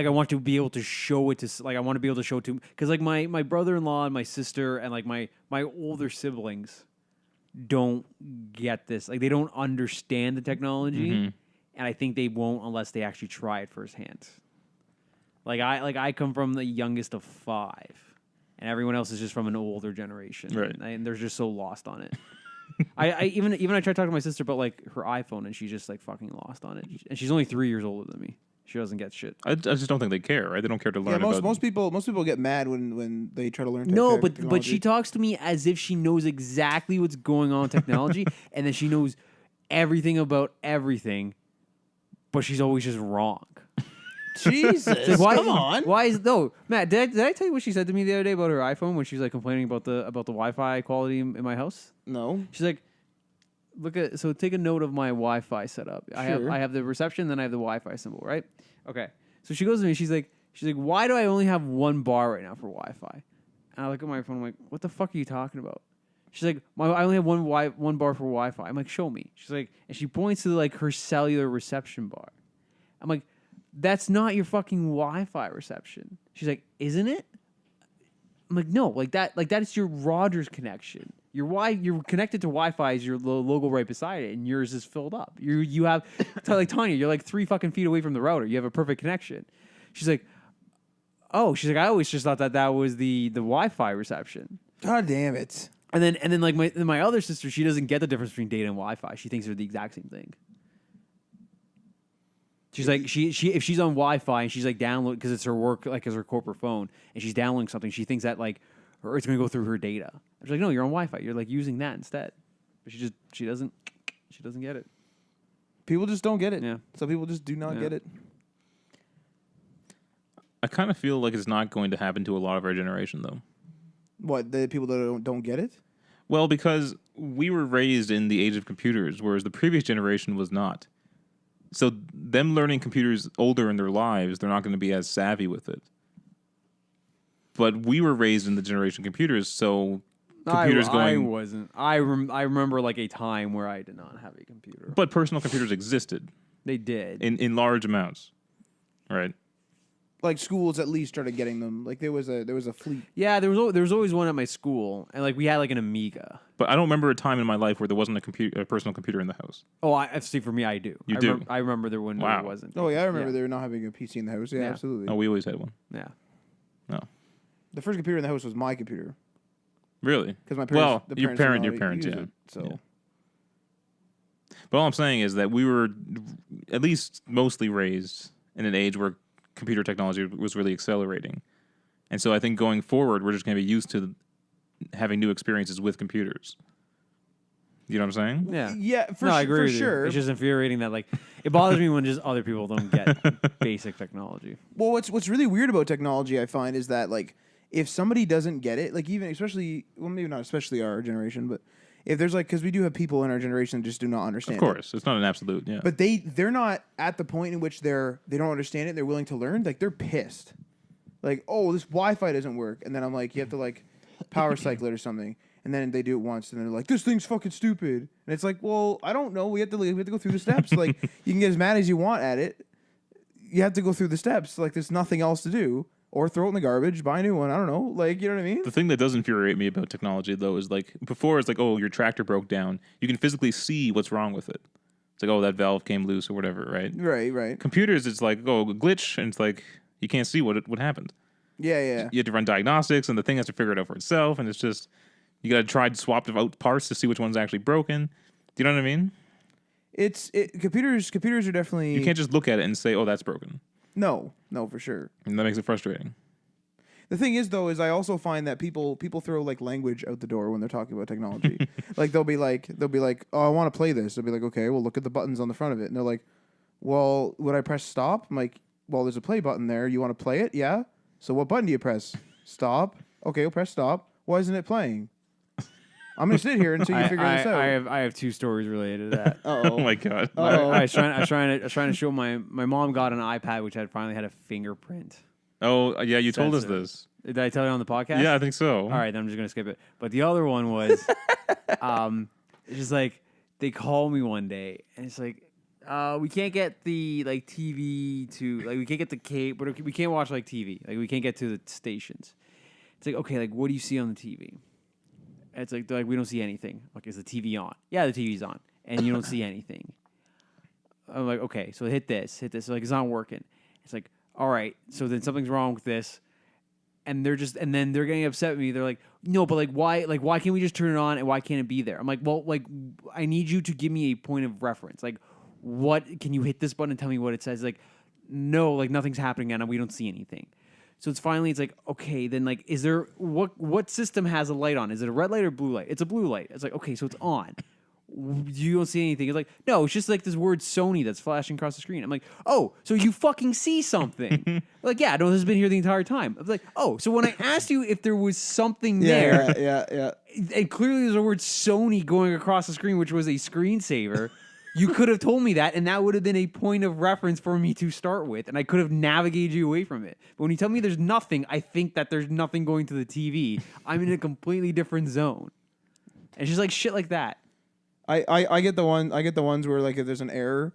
want to be able to show it to I want to be able to show it to because my brother-in-law and my sister and my older siblings don't get this. Like they don't understand the technology, and I think they won't unless they actually try it firsthand. I come from the youngest of 5. And everyone else is just from an older generation, right? And they're just so lost on it. I tried to talk to my sister about her iPhone, and she's just fucking lost on it. And she's only 3 years older than me. She doesn't get shit. I just don't think they care, right? They don't care to learn. Most people get mad when they try to learn. No, but she talks to me as if she knows exactly what's going on with technology, and then she knows everything about everything, but she's always just wrong. Jesus, come on. Why is Matt? Did I tell you what she said to me the other day about her iPhone when she was complaining about the Wi-Fi quality in my house? No. She's like, take a note of my Wi-Fi setup. Sure. I have the reception, then I have the Wi-Fi symbol, right? Okay. So she goes to me. She's like, why do I only have one bar right now for Wi-Fi? And I look at my phone. I'm like, what the fuck are you talking about? She's like, I only have one bar for Wi-Fi. I'm like, show me. She's like, and she points to her cellular reception bar. I'm like, that's not your fucking Wi-Fi reception. She's like, isn't it? I'm like, no, that is your Rogers connection. You're connected to Wi-Fi is your logo right beside it, and yours is filled up. You have Tanya, you're 3 fucking feet away from the router. You have a perfect connection. She's like, oh, I always just thought that was the Wi-Fi reception. God damn it. And then my other sister, she doesn't get the difference between data and Wi-Fi. She thinks they're the exact same thing. She's like if she's on Wi-Fi and she's download because it's her work as her corporate phone and she's downloading something, she thinks that it's gonna go through her data. She's like, no, you're on Wi-Fi. You're using that instead. But she doesn't get it. People just don't get it. Yeah. Some people just do not get it. I kind of feel like it's not going to happen to a lot of our generation, though. What, the people that don't get it? Well, because we were raised in the age of computers, whereas the previous generation was not. So them learning computers older in their lives, they're not going to be as savvy with it. But we were raised in the generation of computers, so computers I wasn't. I remember a time where I did not have a computer. But personal computers existed. They did. In large amounts. Right. Schools at least started getting them. There was a fleet. Yeah, there was always one at my school, and we had an Amiga. But I don't remember a time in my life where there wasn't a personal computer in the house. Oh, see, for me, I do. You do? I remember there when there wasn't. Oh yeah, I remember they were not having a PC in the house. Yeah, absolutely. Oh, we always had one. Yeah. No. The first computer in the house was my computer. Really? Because my parents. Well, your parents, yeah. It, so. Yeah. But all I'm saying is that we were at least mostly raised in an age where computer technology was really accelerating. And so I think going forward, we're just going to be used to having new experiences with computers. You know what I'm saying? Yeah. Yeah, I agree for with sure. You. It's just infuriating that it bothers me when just other people don't get basic technology. Well, what's really weird about technology, I find, is that if somebody doesn't get it, even especially, well, maybe not especially our generation, but if there's because we do have people in our generation that just do not understand. Of course, it's not an absolute. Yeah. But they're not at the point in which they don't understand it. They're willing to learn. They're pissed. Oh, this Wi-Fi doesn't work, and then I'm you have to power cycle it or something. And then they do it once, and they're like, "This thing's fucking stupid." And it's well, I don't know. We have to go through the steps. You can get as mad as you want at it, you have to go through the steps. Like there's nothing else to do. Or throw it in the garbage, buy a new one. I don't know. Like, you know what I mean? The thing that does infuriate me about technology, though, is like before it's like, oh, your tractor broke down. You can physically see what's wrong with it. It's like, oh, that valve came loose or whatever, right? Right. Computers, it's like, oh, a glitch, and it's like you can't see what happened. Yeah. You have to run diagnostics, and the thing has to figure it out for itself, and it's just you got to try to swap out parts to see which one's actually broken. Do you know what I mean? Computers are definitely. You can't just look at it and say, oh, that's broken. No, for sure. And that makes it frustrating. The thing is, though, is I also find that people throw like language out the door when they're talking about technology. Like they'll be like, oh, I want to play this. They'll be like, okay, well, look at the buttons on the front of it, and they're like, well, would I press stop? I'm like, well, there's a play button there. You want to play it? Yeah. So what button do you press? Stop. Okay, we'll press stop. Why isn't it playing? I'm gonna sit here until you figure this out. I have 2 stories related to that. Oh my god. I was trying to show my mom got an iPad which finally had a fingerprint. Oh yeah, you told us sensor. this. Did I tell you on the podcast? Yeah, I think so. All right, then I'm just gonna skip it. But the other one was, it's just like they call me one day and it's like, we can't get the like TV to like we can't get the cable, but we can't watch like TV. Like we can't get to the stations. It's like, okay, like what do you see on the TV? It's like they're like, we don't see anything. Like, is the TV on? Yeah, the TV's on, and you don't see anything. I'm like, okay, so hit this. So like, it's not working. It's like, all right, so then something's wrong with this, and then they're getting upset with me. They're like, no, but why can't we just turn it on and why can't it be there? I'm like, well, like, I need you to give me a point of reference. Like, what can you hit this button and tell me what it says? Like, no, like nothing's happening and we don't see anything. So it's like, okay, then like, is there, what system has a light on? Is it a red light or blue light? It's a blue light. It's like, okay, so it's on. You don't see anything. It's like, no, it's just like this word Sony that's flashing across the screen. I'm like, oh, so you fucking see something. Like, yeah, no, this has been here the entire time. I was like, oh, so when I asked you if there was something there. Yeah. And clearly there's a word Sony going across the screen, which was a screensaver. You could have told me that, and that would have been a point of reference for me to start with, and I could have navigated you away from it. But when you tell me there's nothing, I think that there's nothing going to the TV. I'm in a completely different zone. And it's just like shit like that. I get the ones where like if there's an error,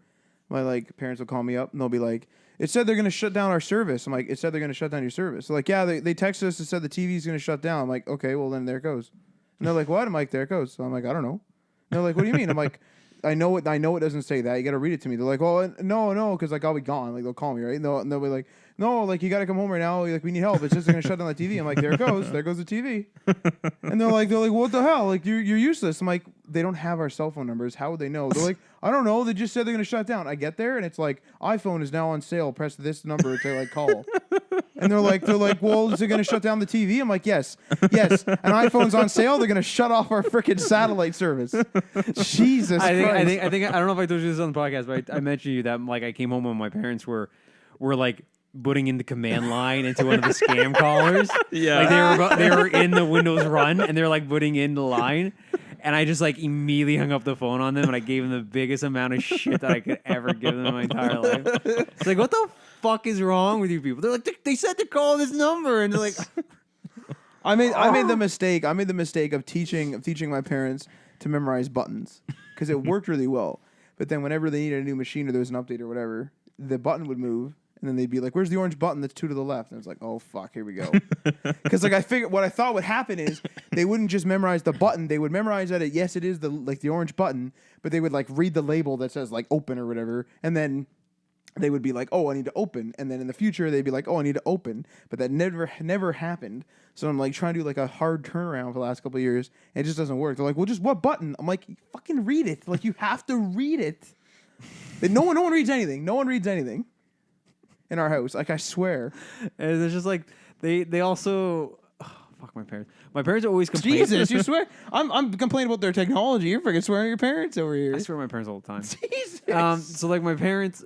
my like parents will call me up and they'll be like, it said they're gonna shut down our service. I'm like, it said they're gonna shut down your service. So like, yeah, they texted us and said the TV's gonna shut down. I'm like, okay, well then there it goes. And they're like, what? I'm like, there it goes. So I'm like, I don't know. And they're like, what do you mean? I'm like, I know it doesn't say that. You got to read it to me. They're like, well, no, because like I'll be gone. Like they'll call me, right? And they'll be like, no, like you got to come home right now. Like we need help. It's just they're gonna shut down the TV. I'm like, there it goes. There goes the TV. And they're like, what the hell? Like you're useless. I'm like, they don't have our cell phone numbers. How would they know? They're like, I don't know. They just said they're gonna shut down. I get there and it's like iPhone is now on sale. Press this number to like call. And they're like, well, is it gonna shut down the TV? I'm like, yes. An iPhone's on sale. They're gonna shut off our freaking satellite service. Jesus Christ. I think I don't know if I told you this on the podcast, but I mentioned to you that like I came home when my parents were like putting in the command line into one of the scam callers. Yeah, like they were in the Windows Run and they're like putting in the line, and I just like immediately hung up the phone on them and I gave them the biggest amount of shit that I could ever give them in my entire life. It's like, what the fuck is wrong with you people? They're like, they said to call this number, and they're like, I made the mistake. I made the mistake of teaching my parents to memorize buttons because it worked really well. But then whenever they needed a new machine or there was an update or whatever, the button would move. And then they'd be like, where's the orange button that's 2 to the left? And it's like, oh, fuck, here we go. Because like I figured what I thought would happen is they wouldn't just memorize the button. They would memorize that yes, it is the orange button. But they would like read the label that says like open or whatever. And then they would be like, oh, I need to open. And then in the future, they'd be like, oh, I need to open. But that never happened. So I'm like trying to do like a hard turnaround for the last couple of years. And it just doesn't work. They're like, well, just what button? I'm like, fucking read it. Like you have to read it. No one reads anything. No one reads anything. In our house, like I swear, and it's just like they also fuck my parents. My parents always complain. Jesus, you swear? I'm complaining about their technology. You're freaking swearing at your parents over here. I swear at my parents all the time. Jesus. So like my parents,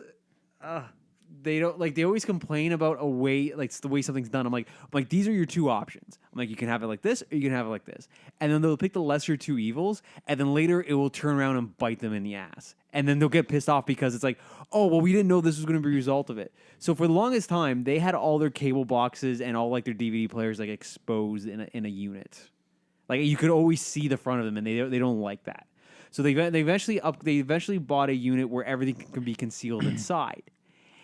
they don't like they always complain about a way like the way something's done. I'm like these are your 2 options. I'm like you can have it like this or you can have it like this, and then they'll pick the lesser 2 evils, and then later it will turn around and bite them in the ass. And then they'll get pissed off because it's like, oh, well, we didn't know this was going to be a result of it. So for the longest time, they had all their cable boxes and all like their DVD players like exposed in a unit. Like you could always see the front of them, and they don't like that. So they eventually bought a unit where everything could be concealed inside.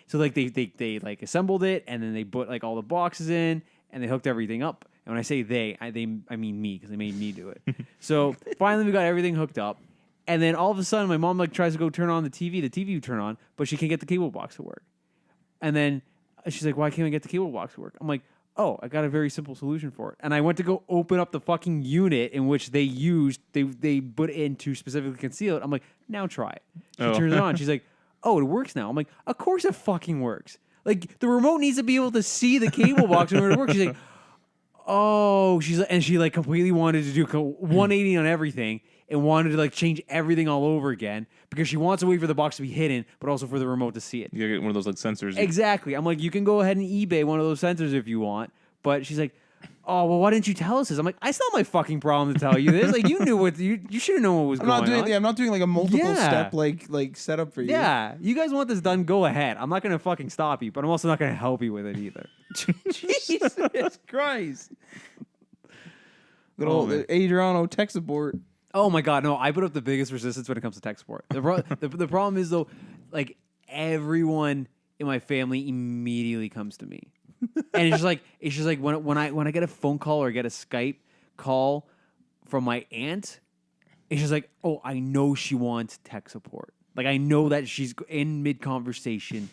So like they like assembled it, and then they put like all the boxes in, and they hooked everything up. And when I say I mean me, because they made me do it. So finally we got everything hooked up, and then all of a sudden my mom like tries to go turn on the TV. The TV would turn on, but she can't get the cable box to work. And then she's like, "Why can't I get the cable box to work?" I'm like, "Oh, I got a very simple solution for it." And I went to go open up the fucking unit in which they put in to specifically conceal it. I'm like, "Now try it." She turns it on. She's like, "Oh, it works now." I'm like, "Of course it fucking works. Like the remote needs to be able to see the cable box in order to work." She's like, "Oh," she like completely wanted to do 180 on everything and wanted to like change everything all over again because she wants to wait for the box to be hidden, but also for the remote to see it. You gotta get one of those like sensors. Exactly. I'm like, you can go ahead and eBay one of those sensors if you want, but she's like, "Oh, well, why didn't you tell us this?" I'm like, "It's not my fucking problem to tell you this. Like, you knew what you should have known what was going on." I'm not doing like a multiple step like setup for you. Yeah, you guys want this done? Go ahead. I'm not gonna fucking stop you, but I'm also not gonna help you with it either. Jesus Christ. Good old Adriano tech support. Oh my god, no! I put up the biggest resistance when it comes to tech support. The problem is though, like everyone in my family immediately comes to me, and it's just like when I get a phone call or get a Skype call from my aunt, it's just like, oh, I know she wants tech support. Like I know that she's in mid conversation,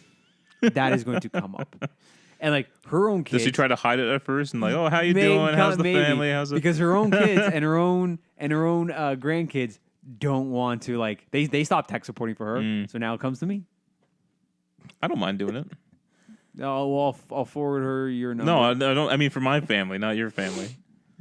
that is going to come up. And like her own kids. Does she try to hide it at first and like, oh, how you doing? How's the family? How's it? Because her own kids and her own grandkids don't want to like they stopped tech supporting for her. So now it comes to me. I don't mind doing it. Oh, well, I'll forward her your number. No, I don't. I mean, for my family, not your family.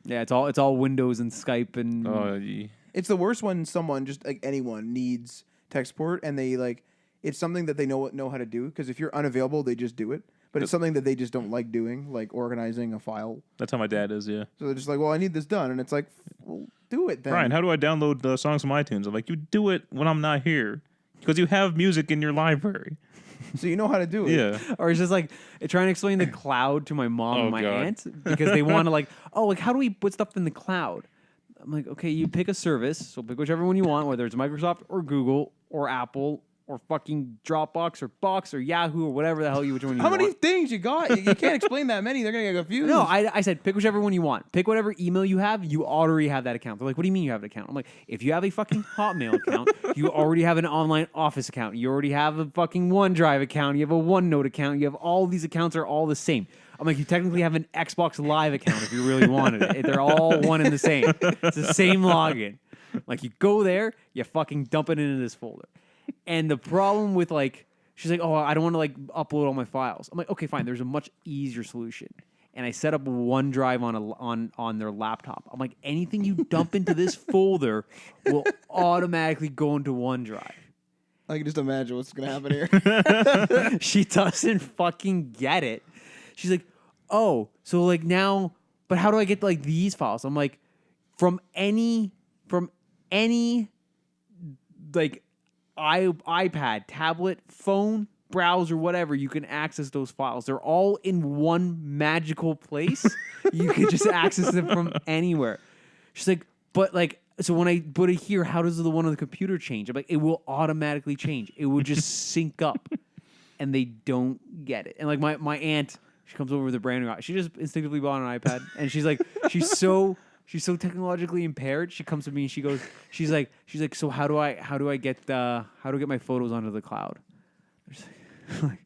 Yeah, it's all Windows and Skype and. It's the worst when someone just like anyone needs tech support and they like it's something that they know how to do because if you're unavailable, they just do it. But it's something that they just don't like doing, like organizing a file. That's how my dad is, yeah. So they're just like, well, I need this done. And it's like, well, do it then. Brian, how do I download the songs from iTunes? I'm like, you do it when I'm not here. Because you have music in your library. So you know how to do it. Yeah. Or it's just like trying to explain the cloud to my mom and my aunt because they want to like, oh, like how do we put stuff in the cloud? I'm like, okay, you pick a service. So pick whichever one you want, whether it's Microsoft or Google or Apple or fucking Dropbox or Box or Yahoo or whatever the hell which one you want. How many things you got? You can't explain that many. They're going to get confused. No, I said pick whichever one you want. Pick whatever email you have. You already have that account. They're like, what do you mean you have an account? I'm like, if you have a fucking Hotmail account, you already have an online Office account. You already have a fucking OneDrive account. You have a OneNote account. You have all these accounts are all the same. I'm like, you technically have an Xbox Live account if you really wanted it. They're all one and the same. It's the same login. Like, you go there, you fucking dump it into this folder. And the problem with, like, she's like, oh, I don't want to, like, upload all my files. I'm like, okay, fine. There's a much easier solution. And I set up OneDrive on their laptop. I'm like, anything you dump into this folder will automatically go into OneDrive. I can just imagine what's going to happen here. She doesn't fucking get it. She's like, oh, so like now, but how do I get like these files? I'm like, from any like iPad, tablet, phone, browser, whatever, you can access those files. They're all in one magical place. You can just access them from anywhere. She's like, but like, so when I put it here, how does the one on the computer change? I'm like, it will automatically change. It will just sync up. And they don't get it. And like my aunt, she comes over with a brand new. She just instinctively bought an iPad, and she's like, she's so technologically impaired. She comes to me and she's like, so how do I get my photos onto the cloud? I'm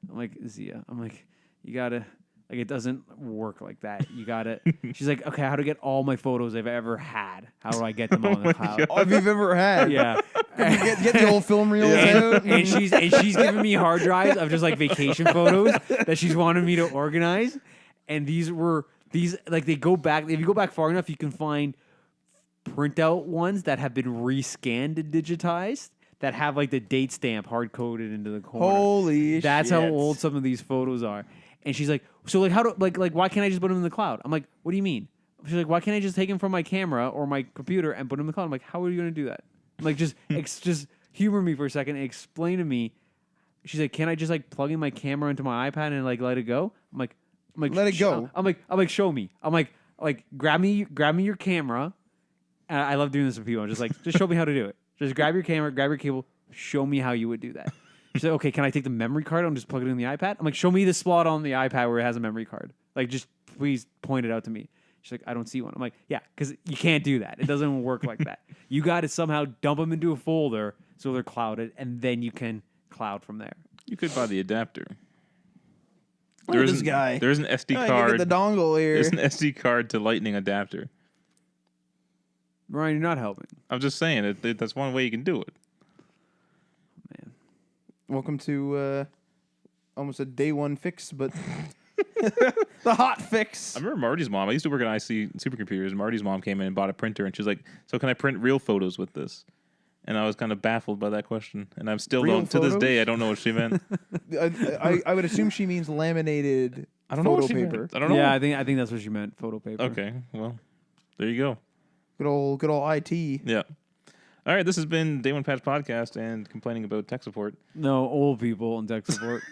like, Zia, I'm like, you gotta, like, it doesn't work like that. You gotta. She's like, okay, how to get all my photos I've ever had? How do I get them on the cloud? All you've ever had. Yeah. Get the old film reels out. And she's giving me hard drives of just like vacation photos that she's wanted me to organize. And these like they go back. If you go back far enough, you can find printout ones that have been rescanned and digitized that have like the date stamp hard coded into the corner. Holy shit. That's how old some of these photos are. And she's like, so like how do like why can't I just put them in the cloud? I'm like, what do you mean? She's like, why can't I just take them from my camera or my computer and put them in the cloud? I'm like, how are you going to do that? I'm like, just humor me for a second and explain to me. She's like, can I just like plug in my camera into my iPad and like let it go? I'm like, let it go. I'm like, show me. I'm like, grab me your camera. And I love doing this with people. I'm just like, just show me how to do it. Just grab your camera, grab your cable, show me how you would do that. She's like, okay, can I take the memory card and just plug it in the iPad? I'm like, show me the slot on the iPad where it has a memory card. Like, just please point it out to me. She's like, I don't see one. I'm like, yeah, because you can't do that. It doesn't work like that. You got to somehow dump them into a folder so they're clouded, and then you can cloud from there. You could buy the adapter. Look at this guy. There's an SD Oh, card. you get the dongle here. There's an SD card to Lightning adapter. Ryan, you're not helping. I'm just saying that's one way you can do it. Man. Welcome to almost a day one fix, but the hot fix. I remember Marty's mom. I used to work at IC Supercomputers. Marty's mom came in and bought a printer, and she was like, "So can I print real photos with this?" And I was kind of baffled by that question, and I'm still Real to this photos? day I don't know what she meant. I would assume she means laminated I don't know photo what she paper. meant. I don't know. Yeah, I think that's what she meant. Photo paper. Okay. Well, there you go. Good old IT. Yeah. All right. This has been Day One Patch Podcast and complaining about tech support. No, old people and tech support.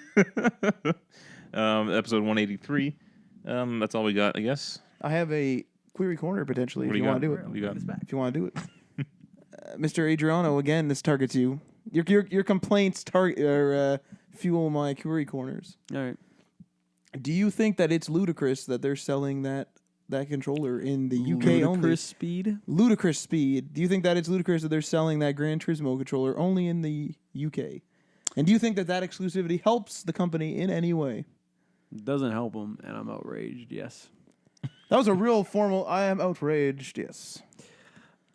Episode 183. That's all we got, I guess. I have a query corner potentially What if do you you want to got? do it. What do you got? If you want to do it. Mr. Adriano, again, this targets you. Your complaints fuel my query corners. All right. Do you think that it's ludicrous that they're selling that controller in the UK only? Ludicrous speed. Ludicrous speed. Do you think that it's ludicrous that they're selling that Gran Turismo controller only in the UK? And do you think that exclusivity helps the company in any way? Doesn't help them, and I'm outraged. Yes. That was a real formal. I am outraged. Yes.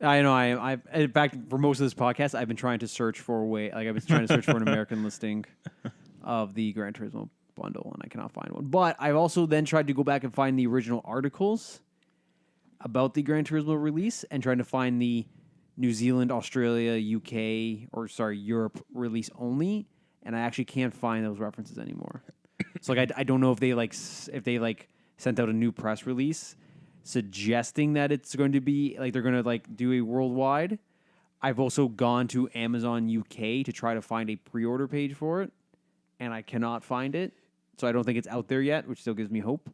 I know. I've in fact for most of this podcast, I've been trying to search for a way. Like I've been trying to search for an American listing of the Gran Turismo bundle, and I cannot find one. But I've also then tried to go back and find the original articles about the Gran Turismo release, and trying to find the New Zealand, Australia, Europe release only, and I actually can't find those references anymore. So like I don't know if they sent out a new press release suggesting that it's going to be like they're going to like do a worldwide. I've also gone to Amazon UK to try to find a pre-order page for it, and I cannot find it. So I don't think it's out there yet, which still gives me hope.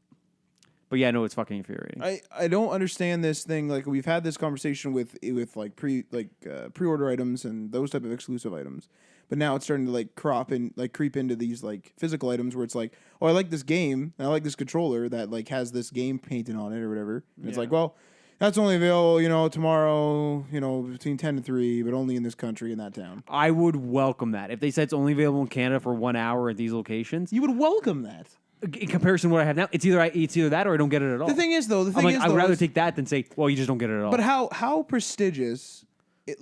But yeah, no, it's fucking infuriating. I don't understand this thing. Like we've had this conversation with like pre-order items and those type of exclusive items, but now it's starting to like creep into these like physical items where it's like, oh, I like this game, and I like this controller that like has this game painted on it or whatever. And it's like, well, that's only available, tomorrow, between 10 and 3, but only in this country in that town. I would welcome that if they said it's only available in Canada for 1 hour at these locations. You would welcome that. In comparison to what I have now, it's either that or I don't get it at all. The thing is, though, I'd rather take that than say, well, you just don't get it at all. But how prestigious?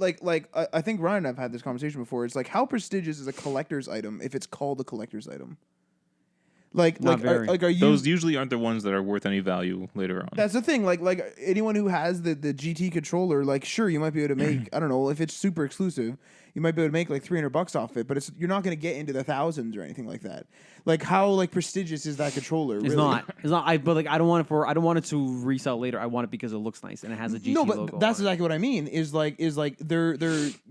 I think Ryan and I've had this conversation before. It's like how prestigious is a collector's item if it's called a collector's item? Not very. Are you? Those usually aren't the ones that are worth any value later on. That's the thing. Like anyone who has the GT controller, like sure you might be able to make I don't know if it's super exclusive, you might be able to make like $300 off it, but you're not going to get into the thousands or anything like that. Like how like prestigious is that controller? It's really? not. It's not. But like I don't want it to resell later. I want it because it looks nice and it has a GT No, but logo. that's on it. exactly what I mean. Is like they're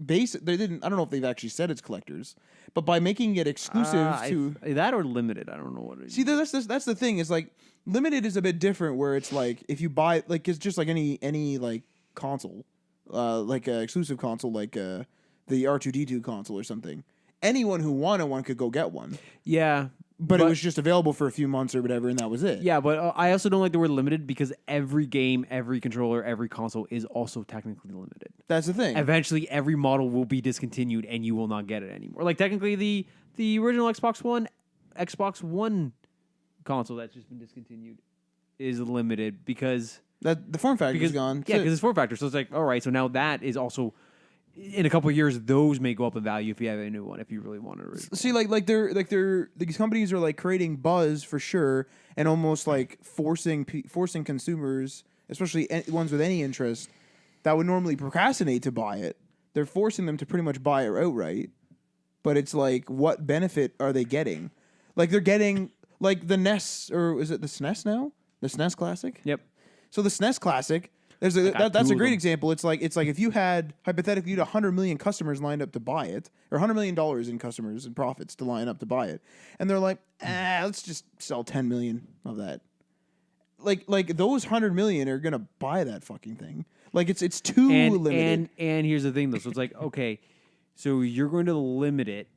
base. They didn't. I don't know if they've actually said it's collectors, but by making it exclusive to that or limited. I don't know what it is. see that's the thing. Is like limited is a bit different. Where it's like if you buy like it's just like any like console, like a exclusive console like the R2D2 console or something. Anyone who wanted one could go get one. Yeah. But it was just available for a few months or whatever, and that was it. Yeah, but I also don't like the word limited because every game, every controller, every console is also technically limited. That's the thing. Eventually, every model will be discontinued, and you will not get it anymore. Like technically, the original Xbox One console that's just been discontinued is limited because that the form factor is gone. Yeah, because it's form factor. So it's like, all right, so now that is also. In a couple of years, those may go up in value if you have a new one. If you really want to. See, these companies are like creating buzz for sure, and almost like forcing consumers, especially ones with any interest, that would normally procrastinate to buy it. They're forcing them to pretty much buy it outright. But it's like, what benefit are they getting? Like they're getting like the NES, or is it the SNES now? The SNES Classic. Yep. So the SNES Classic. That's a great example. It's like if you had hypothetically you had 100 million customers lined up to buy it, or $100 million in customers and profits to line up to buy it, and they're like, let's just sell 10 million of that. Like those 100 million are gonna buy that fucking thing. Like it's too limited. And here's the thing though. So it's like, okay, so you're going to limit it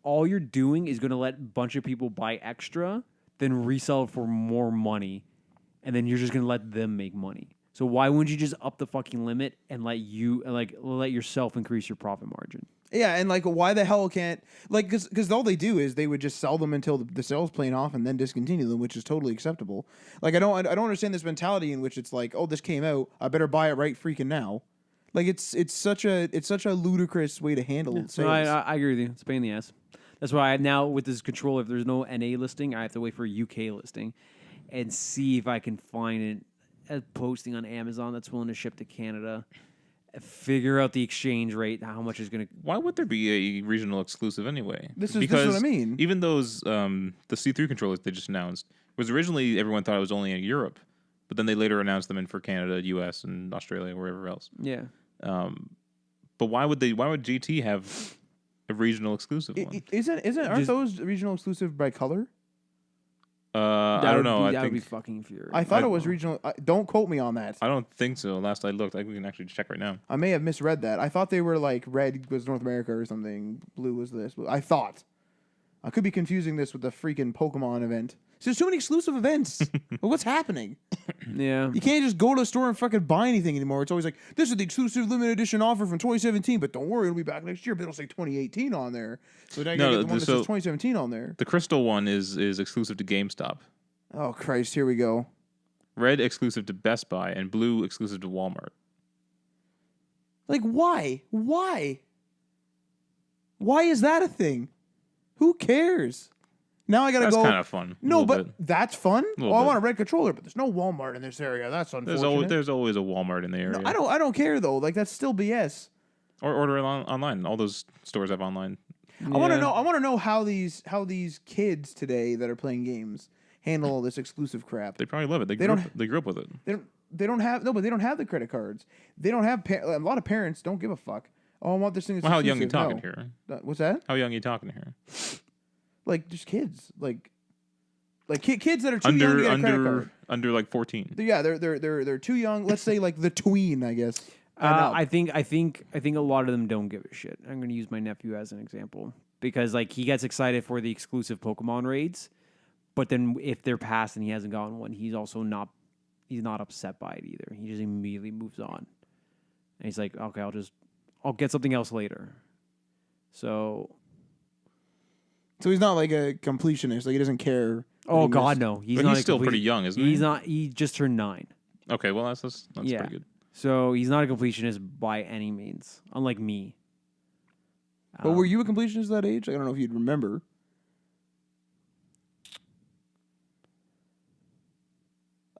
all you're doing is going to let a bunch of people buy extra, then resell it for more money, and then you're just going to let them make money. So why wouldn't you just up the fucking limit and let yourself increase your profit margin? Yeah, and like, why the hell can't like because all they do is they would just sell them until the sales playing off and then discontinue them, which is totally acceptable. Like, I don't understand this mentality in which it's like, oh, this came out, I better buy it right freaking now. Like, it's such a ludicrous way to handle sales. No, I agree with you. It's a pain in the ass. That's why now with this controller, if there's no NA listing, I have to wait for a UK listing and see if I can find it as posting on Amazon that's willing to ship to Canada. Figure out the exchange rate, how much is going to... Why would there be a regional exclusive anyway? This is what I mean. Even those, the C3 controllers they just announced, was originally everyone thought it was only in Europe, but then they later announced them in for Canada, US, and Australia, wherever else. Yeah. But why would GT have a regional exclusive one? Aren't those regional exclusive by color? I don't know. That would be fucking infuriating. I thought it was regional. Don't quote me on that. I don't think so. Last I looked, we can actually check right now. I may have misread that. I thought they were like red was North America or something. Blue was this. I thought. I could be confusing this with the freaking Pokemon event. So there's too many exclusive events. What's happening? Yeah. You can't just go to the store and fucking buy anything anymore. It's always like, this is the exclusive limited edition offer from 2017, but don't worry, it'll be back next year. But it'll say 2018 on there. So now you gotta get the one that says 2017 on there. The crystal one is exclusive to GameStop. Oh, Christ, here we go. Red exclusive to Best Buy and blue exclusive to Walmart. Like, why? Why? Why is that a thing? Who cares? Now I gotta go. That's kind of fun. No, but that's fun. I want a red controller, but there's no Walmart in this area. That's unfortunate. There's always a Walmart in the area. No, I don't care though. Like, that's still BS. Or order it online. All those stores have online. Yeah. I want to know how these kids today that are playing games handle all this exclusive crap. They probably love it. They grew up with it. They don't have the credit cards. They don't have a lot of parents don't give a fuck. Oh, I want this thing. That's how young exclusive. you talking here? What's that? How young are you talking here? Like, just kids, like kids that are too young to get a credit card. Under like 14. Yeah, they're too young. Let's say like the tween, I guess. I think a lot of them don't give a shit. I'm going to use my nephew as an example because like he gets excited for the exclusive Pokemon raids, but then if they're passed and he hasn't gotten one, he's not upset by it either. He just immediately moves on, and he's like, okay, I'll get something else later. So he's not like a completionist. Like, he doesn't care. Oh God, no. He's still pretty young, isn't he? He's not. He just turned 9. Okay, well that's pretty good. So he's not a completionist by any means, unlike me. But were you a completionist at that age? I don't know if you'd remember.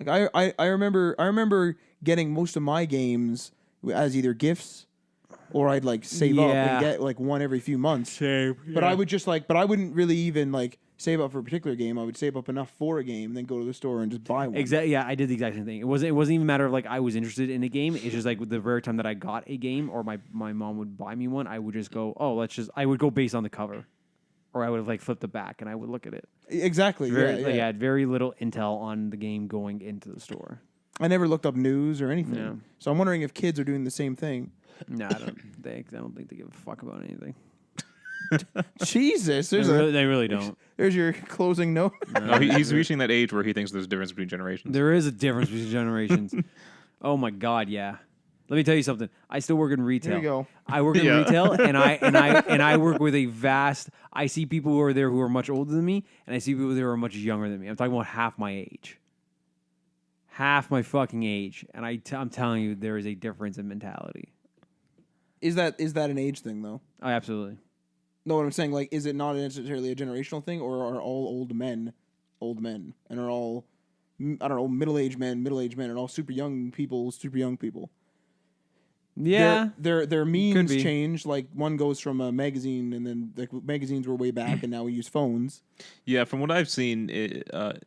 Like I remember getting most of my games as either gifts or I'd like save up and get like one every few months. Same. But I would just but I wouldn't really even like save up for a particular game. I would save up enough for a game, then go to the store and just buy one. Exactly. Yeah, I did the exact same thing. It wasn't even a matter of like I was interested in a game. It's just like the very time that I got a game or my mom would buy me one, I would just go, I would go based on the cover. Or I would have like flipped the back and I would look at it. Exactly. I had very little intel on the game going into the store. I never looked up news or anything. Yeah. So I'm wondering if kids are doing the same thing. No, I don't think they give a fuck about anything. Jesus, They really don't. There's your closing note. No, he's reaching that age where he thinks there's a difference between generations. There is a difference between generations. Oh my God, yeah. Let me tell you something. I still work in retail. There you go. I work in retail, and I work with a vast. I see people who are there who are much older than me, and I see people there who are much younger than me. I'm talking about half my age, half my fucking age, and I'm telling you, there is a difference in mentality. Is that an age thing though? Oh, absolutely. No, what I'm saying, like, is it not necessarily a generational thing, or are all old men, and are all, I don't know, middle-aged men, and all super young people? Yeah, their means change. Like, one goes from a magazine, and then like magazines were way back, and now we use phones. Yeah, from what I've seen,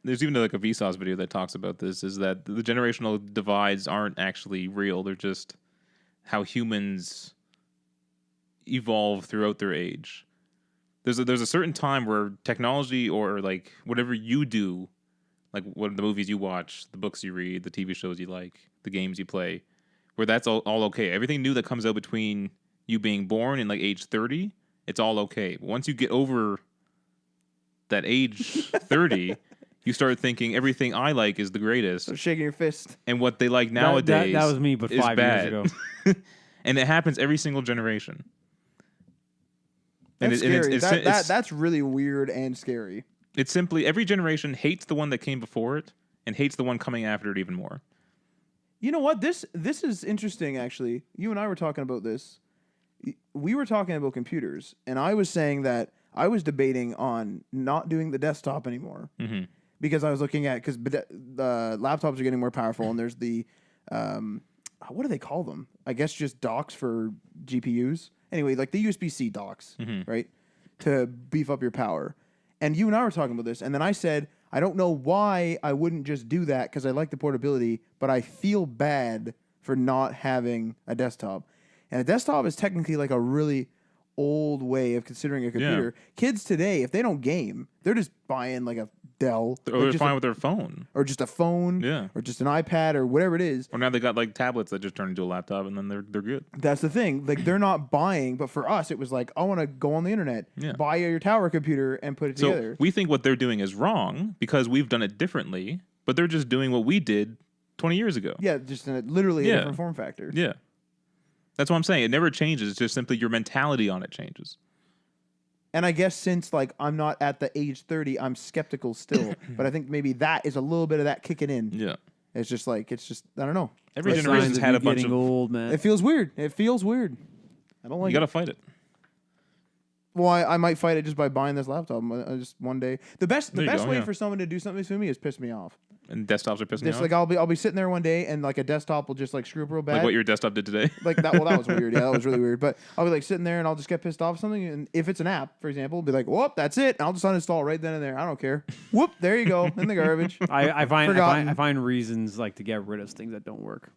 there's even like a Vsauce video that talks about this. Is that the generational divides aren't actually real? They're just how humans evolve throughout their age. There's a certain time where technology or like whatever you do, like what the movies you watch, the books you read, the TV shows you like, the games you play, where that's all okay. Everything new that comes out between you being born and like age 30 it's all okay. But once you get over that age 30, you start thinking everything I like is the greatest, So shaking your fist. and what they like nowadays that was me, but is 5 bad. years ago. And it happens every single generation. That's And scary. it's That's really weird and scary. it's simply every generation hates the one that came before it and hates the one coming after it even more. You know what? This is interesting, actually. You and I were talking about this. We were talking about computers, and I was saying that I was debating on not doing the desktop anymore because I was looking at because the laptops are getting more powerful, and there's the what do they call them? I guess just docks for GPUs. Anyway, like the USB-C docks, right, to beef up your power. And you and I were talking about this, and then I said, I don't know why I wouldn't just do that because I like the portability, but I feel bad for not having a desktop. And a desktop is technically like a really old way of considering a computer. Yeah. Kids today, if they don't game, they're just buying like a Dell. Or they're fine with their phone. Or just a phone. Yeah. Or just an iPad or whatever it is. Or now they got like tablets that just turn into a laptop and then they're good. That's the thing. Like they're not buying, but for us, it was like, I want to go on the internet, buy your tower computer, and put it together. So we think what they're doing is wrong because we've done it differently, but they're just doing what we did 20 years ago. Yeah, just literally a different form factor. Yeah. That's what I'm saying. It never changes. It's just simply your mentality on it changes. And I guess since like I'm not at the age 30, I'm skeptical still. But I think maybe that is a little bit of that kicking in. Yeah. It's just I don't know. Every Signs generation's of had you a bunch getting of... old, man. It feels weird. It feels weird. I don't like You got to it. fight it. Well, I might fight it just by buying this laptop. I just one day. The best There you go, way yeah. for someone to do something to me is piss me off. And desktops are pissing me Just off. like I'll be sitting there one day and like a desktop will just like screw up real bad. Like what your desktop did today. Like that. Well, that was weird. Yeah, that was really weird. But I'll be like sitting there and I'll just get pissed off at something. And if it's an app, for example, be like, whoop, that's it. And I'll just uninstall right then and there. I don't care. Whoop, there you go in the garbage. I Forgotten. find reasons like to get rid of things that don't work,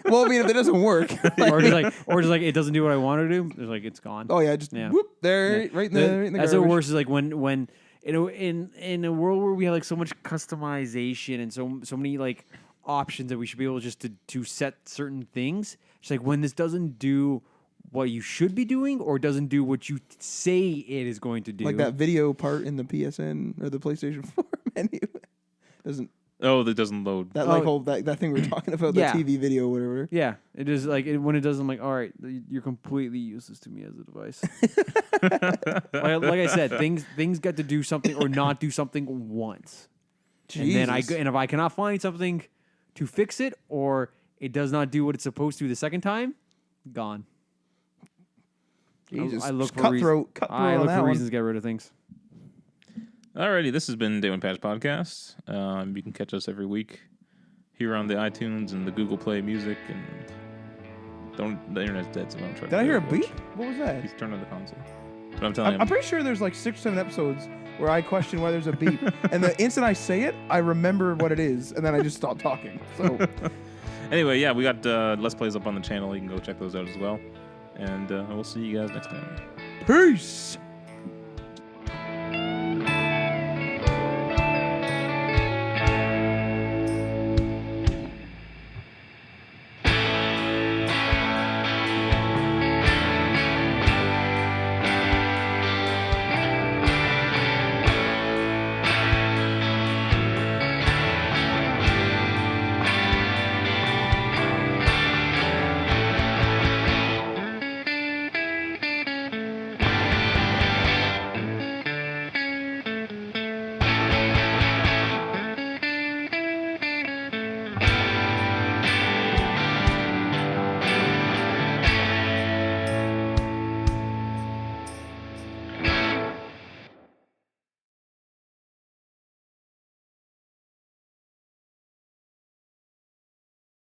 Well, I mean, if it doesn't work, or just like it doesn't do what I want to do. It's like it's gone. oh yeah, just whoop there, right in the That's garbage. what worse is like when in a world where we have like so much customization and so many like options that we should be able just to set certain things. It's like when this doesn't do what you should be doing or doesn't do what you say it is going to do. Like that video part in the PSN or the PlayStation 4 menu doesn't Oh, that doesn't load. that like whole that thing we were talking about, the Yeah. TV video, whatever. Yeah, it is like when it does. I'm like, all right, you're completely useless to me as a device. like I said, things get to do something or not do something once, and then and if I cannot find something to fix it or it does not do what it's supposed to the second time, gone. Jesus, I look just for cutthroat I on look that for one. reasons to get rid of things. Alrighty, this has been Day One Patch Podcast. You can catch us every week here on the iTunes and the Google Play Music. And the internet's dead, so don't try. Did I hear a beep? watch. What was that? He's turned on the console. But I'm telling you, I'm pretty sure there's like 6 or 7 episodes where I question why there's a beep, and the instant I say it, I remember what it is, and then I just stop talking. So anyway, yeah, we got Let's Plays up on the channel. You can go check those out as well. And we'll see you guys next time. peace.